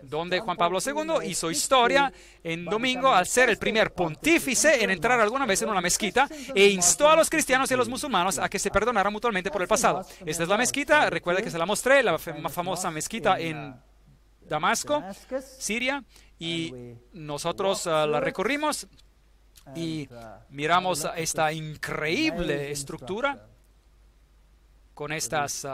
donde Juan Pablo II hizo historia en domingo al ser el primer pontífice en entrar alguna vez en una mezquita e instó a los cristianos y a los musulmanes a que se perdonaran mutuamente por el pasado. Esta es la mezquita, recuerda que se la mostré, la famosa mezquita en Damasco, Siria, y nosotros la recorrimos y miramos esta increíble estructura con estas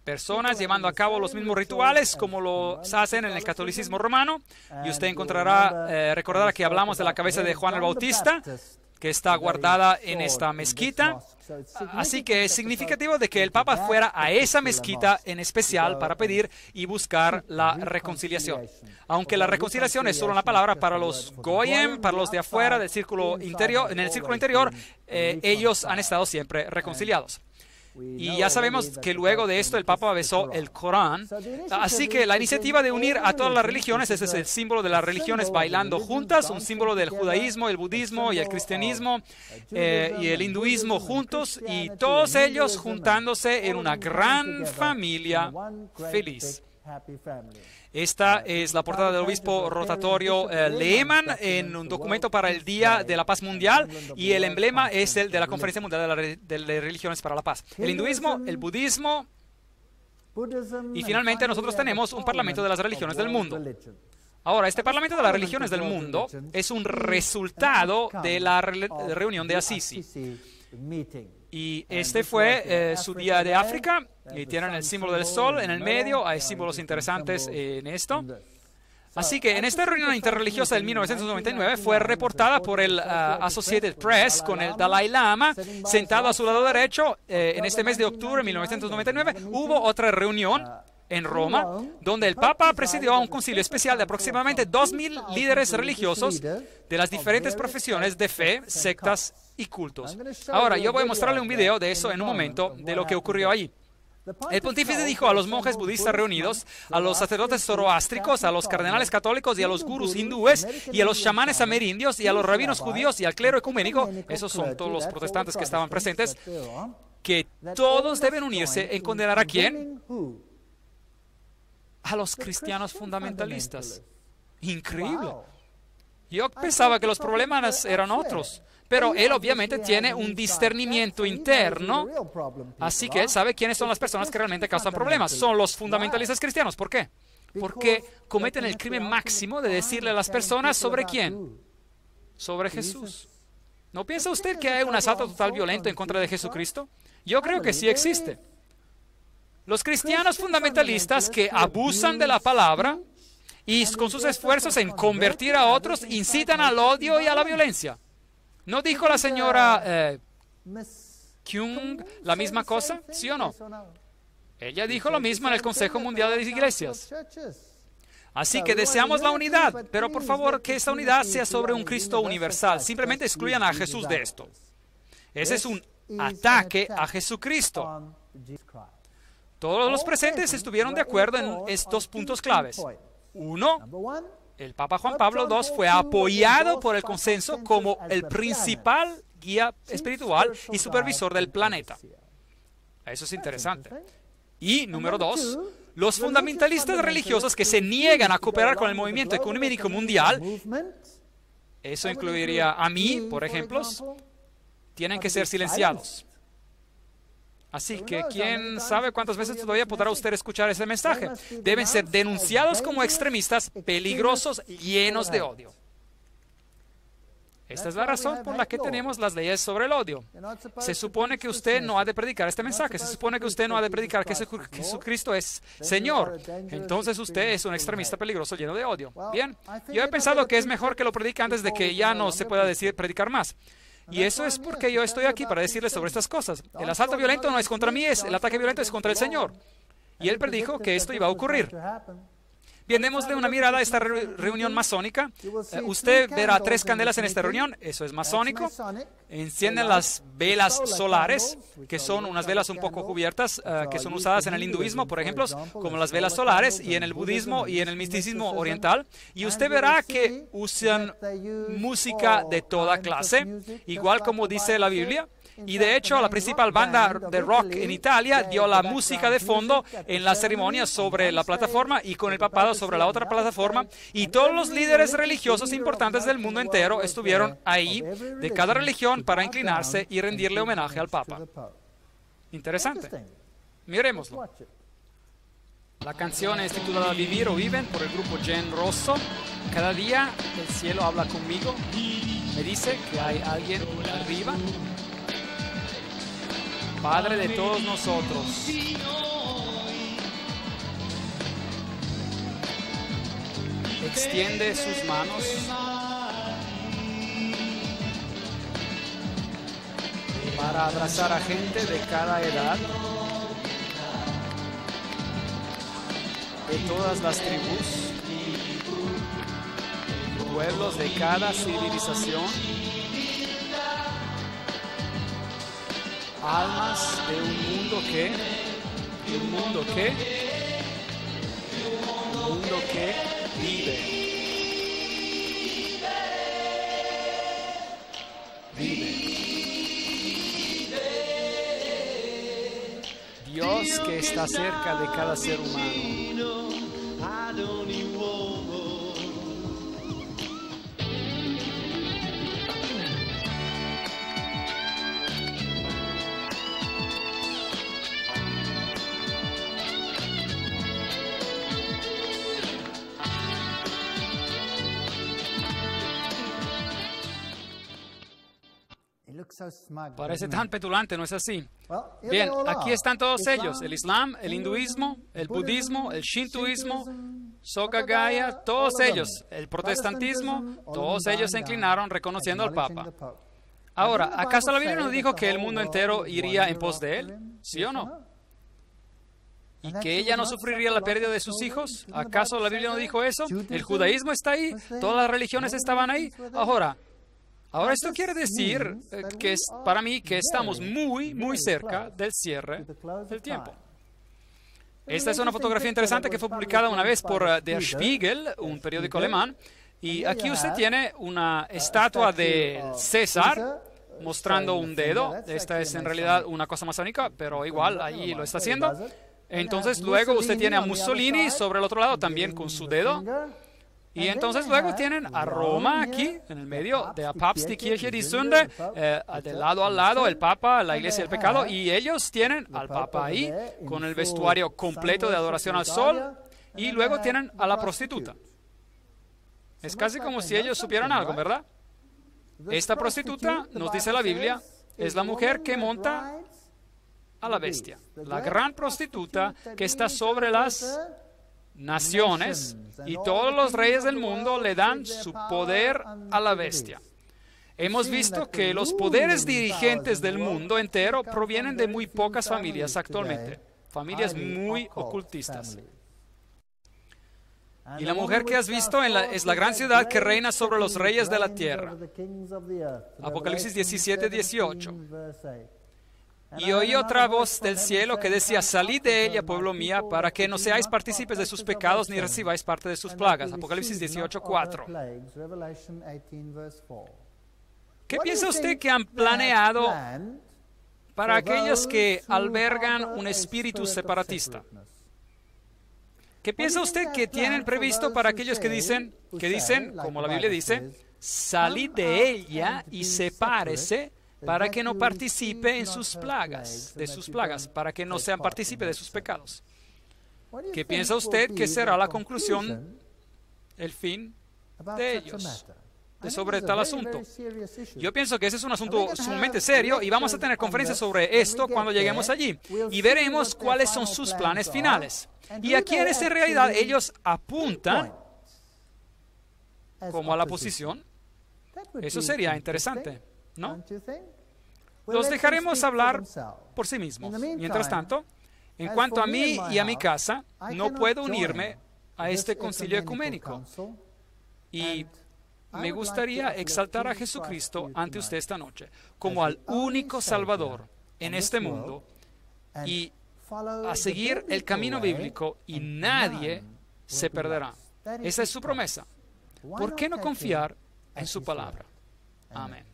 personas llevando a cabo los mismos rituales como lo hacen en el catolicismo romano. Y usted recordará que hablamos de la cabeza de Juan el Bautista, que está guardada en esta mezquita. Así que es significativo de que el Papa fuera a esa mezquita en especial para pedir y buscar la reconciliación. Aunque la reconciliación es solo una palabra para los goyim, para los de afuera del círculo interior, en el círculo interior, ellos han estado siempre reconciliados. Y ya sabemos que luego de esto el Papa besó el Corán. Así que la iniciativa de unir a todas las religiones, ese es el símbolo de las religiones bailando juntas, un símbolo del judaísmo, el budismo y el cristianismo y el hinduismo juntos, y todos ellos juntándose en una gran familia feliz. Esta es la portada del obispo rotatorio Lehmann en un documento para el Día de la Paz Mundial, y el emblema es el de la Conferencia Mundial de las Religiones para la Paz. El hinduismo, el budismo, y finalmente nosotros tenemos un Parlamento de las Religiones del Mundo. Ahora, este Parlamento de las Religiones del Mundo es un resultado de la reunión de Assisi. Y este fue su día de África, y tienen el símbolo del sol en el medio. Hay símbolos interesantes en esto. Así que en esta reunión interreligiosa del 1999 fue reportada por el Associated Press con el Dalai Lama sentado a su lado derecho. En este mes de octubre de 1999 hubo otra reunión en Roma, donde el Papa presidió a un concilio especial de aproximadamente 2.000 líderes religiosos de las diferentes profesiones de fe, sectas y cultos. Ahora, yo voy a mostrarle un video de eso en un momento, de lo que ocurrió allí. El pontífice dijo a los monjes budistas reunidos, a los sacerdotes zoroástricos, a los cardenales católicos y a los gurús hindúes, y a los chamanes amerindios, y a los rabinos judíos y al clero ecuménico, esos son todos los protestantes que estaban presentes, que todos deben unirse en condenar ¿a quién? A los cristianos fundamentalistas. Increíble. Yo pensaba que los problemas eran otros. Pero él obviamente tiene un discernimiento interno, así que él sabe quiénes son las personas que realmente causan problemas. Son los fundamentalistas cristianos. ¿Por qué? Porque cometen el crimen máximo de decirle a las personas sobre quién. Sobre Jesús. ¿No piensa usted que hay un asalto total violento en contra de Jesucristo? Yo creo que sí existe. Los cristianos fundamentalistas que abusan de la palabra y con sus esfuerzos en convertir a otros incitan al odio y a la violencia. ¿No dijo la señora Kyung la misma cosa? ¿Sí o no? Ella dijo lo mismo en el Consejo Mundial de las Iglesias. Así que deseamos la unidad, pero por favor que esta unidad sea sobre un Cristo universal. Simplemente excluyan a Jesús de esto. Ese es un ataque a Jesucristo. Todos los presentes estuvieron de acuerdo en estos puntos claves. Uno, el Papa Juan Pablo II fue apoyado por el consenso como el principal guía espiritual y supervisor del planeta. Eso es interesante. Y número dos, los fundamentalistas religiosos que se niegan a cooperar con el movimiento ecuménico mundial, eso incluiría a mí, por ejemplo, tienen que ser silenciados. Así que, ¿quién sabe cuántas veces todavía podrá usted escuchar ese mensaje? Deben ser denunciados como extremistas peligrosos, llenos de odio. Esta es la razón por la que tenemos las leyes sobre el odio. Se supone que usted no ha de predicar este mensaje. Se supone que usted no ha de predicar que Jesucristo es Señor. Entonces usted es un extremista peligroso lleno de odio. Bien, yo he pensado que es mejor que lo predique antes de que ya no se pueda predicar más. Y eso es porque yo estoy aquí para decirles sobre estas cosas. El asalto violento no es contra mí, el ataque violento es contra el Señor. Y Él predijo que esto iba a ocurrir. Bien, démosle una mirada a esta reunión masónica. Usted verá 3 candelas en esta reunión, eso es masónico. Encienden las velas solares, que son unas velas un poco cubiertas, que son usadas en el hinduismo, por ejemplo, como las velas solares, y en el budismo y en el misticismo oriental. Y usted verá que usan música de toda clase, igual como dice la Biblia. Y de hecho, la principal banda de rock en Italia dio la música de fondo en la ceremonia sobre la plataforma y con el papado sobre la otra plataforma. Y todos los líderes religiosos importantes del mundo entero estuvieron ahí, de cada religión, para inclinarse y rendirle homenaje al Papa. Interesante. Miremoslo. La canción es titulada Vivir o Viven por el grupo Gen Rosso. Cada día el cielo habla conmigo. Me dice que hay alguien arriba. Padre de todos nosotros. Extiende sus manos para abrazar a gente de cada edad, de todas las tribus, pueblos de cada civilización, almas de un mundo que vive. Dios que está cerca de cada ser humano. Parece tan petulante, ¿no es así? Bien, aquí están todos ellos, el Islam, el hinduismo, el budismo, el shintoísmo, Soka Gaya, todos ellos, el protestantismo, todos ellos se inclinaron reconociendo al Papa. Ahora, ¿acaso la Biblia no dijo que el mundo entero iría en pos de él? ¿Sí o no? ¿Y que ella no sufriría la pérdida de sus hijos? ¿Acaso la Biblia no dijo eso? El judaísmo está ahí, todas las religiones estaban ahí. Ahora esto quiere decir que para mí que estamos muy cerca del cierre del tiempo. Esta es una fotografía interesante que fue publicada una vez por Der Spiegel, un periódico alemán. Y aquí usted tiene una estatua de César mostrando un dedo. Esta es en realidad una cosa masónica, pero igual ahí lo está haciendo. Entonces luego usted tiene a Mussolini sobre el otro lado también con su dedo. Y entonces luego tienen a Roma aquí, en el medio, de Papst, die Kirche, die Sünde, de lado a lado, el Papa, la Iglesia y el pecado, y ellos tienen al Papa ahí, con el vestuario completo de adoración al sol, y luego tienen a la prostituta. Es casi como si ellos supieran algo, ¿verdad? Esta prostituta, nos dice la Biblia, es la mujer que monta a la bestia, la gran prostituta que está sobre las naciones, y todos los reyes del mundo le dan su poder a la bestia. Hemos visto que los poderes dirigentes del mundo entero provienen de muy pocas familias actualmente, familias muy ocultistas. Y la mujer que has visto es la gran ciudad que reina sobre los reyes de la tierra. Apocalipsis 17, 18. Y oí otra voz del cielo que decía: salid de ella, pueblo mía, para que no seáis partícipes de sus pecados ni recibáis parte de sus plagas. Apocalipsis 18, 4. ¿Qué piensa usted que han planeado para aquellos que albergan un espíritu separatista? ¿Qué piensa usted que tienen previsto para aquellos que dicen, como la Biblia dice, salid de ella y sepárese, para que no participe en sus plagas, para que no sean partícipe de sus pecados? ¿Qué piensa usted que será la conclusión, el fin de ellos, sobre tal asunto? Yo pienso que ese es un asunto sumamente serio, y vamos a tener conferencias sobre esto cuando lleguemos allí, y veremos cuáles son sus planes finales, y a quiénes en realidad ellos apuntan como a la oposición. Eso sería interesante, ¿no? Los dejaremos hablar por sí mismos. Mientras tanto, en cuanto a mí y a mi casa, no puedo unirme a este concilio ecuménico. Y me gustaría exaltar a Jesucristo ante usted esta noche como al único Salvador en este mundo, y a seguir el camino bíblico, y nadie se perderá. Esa es su promesa. ¿Por qué no confiar en su palabra? Amén.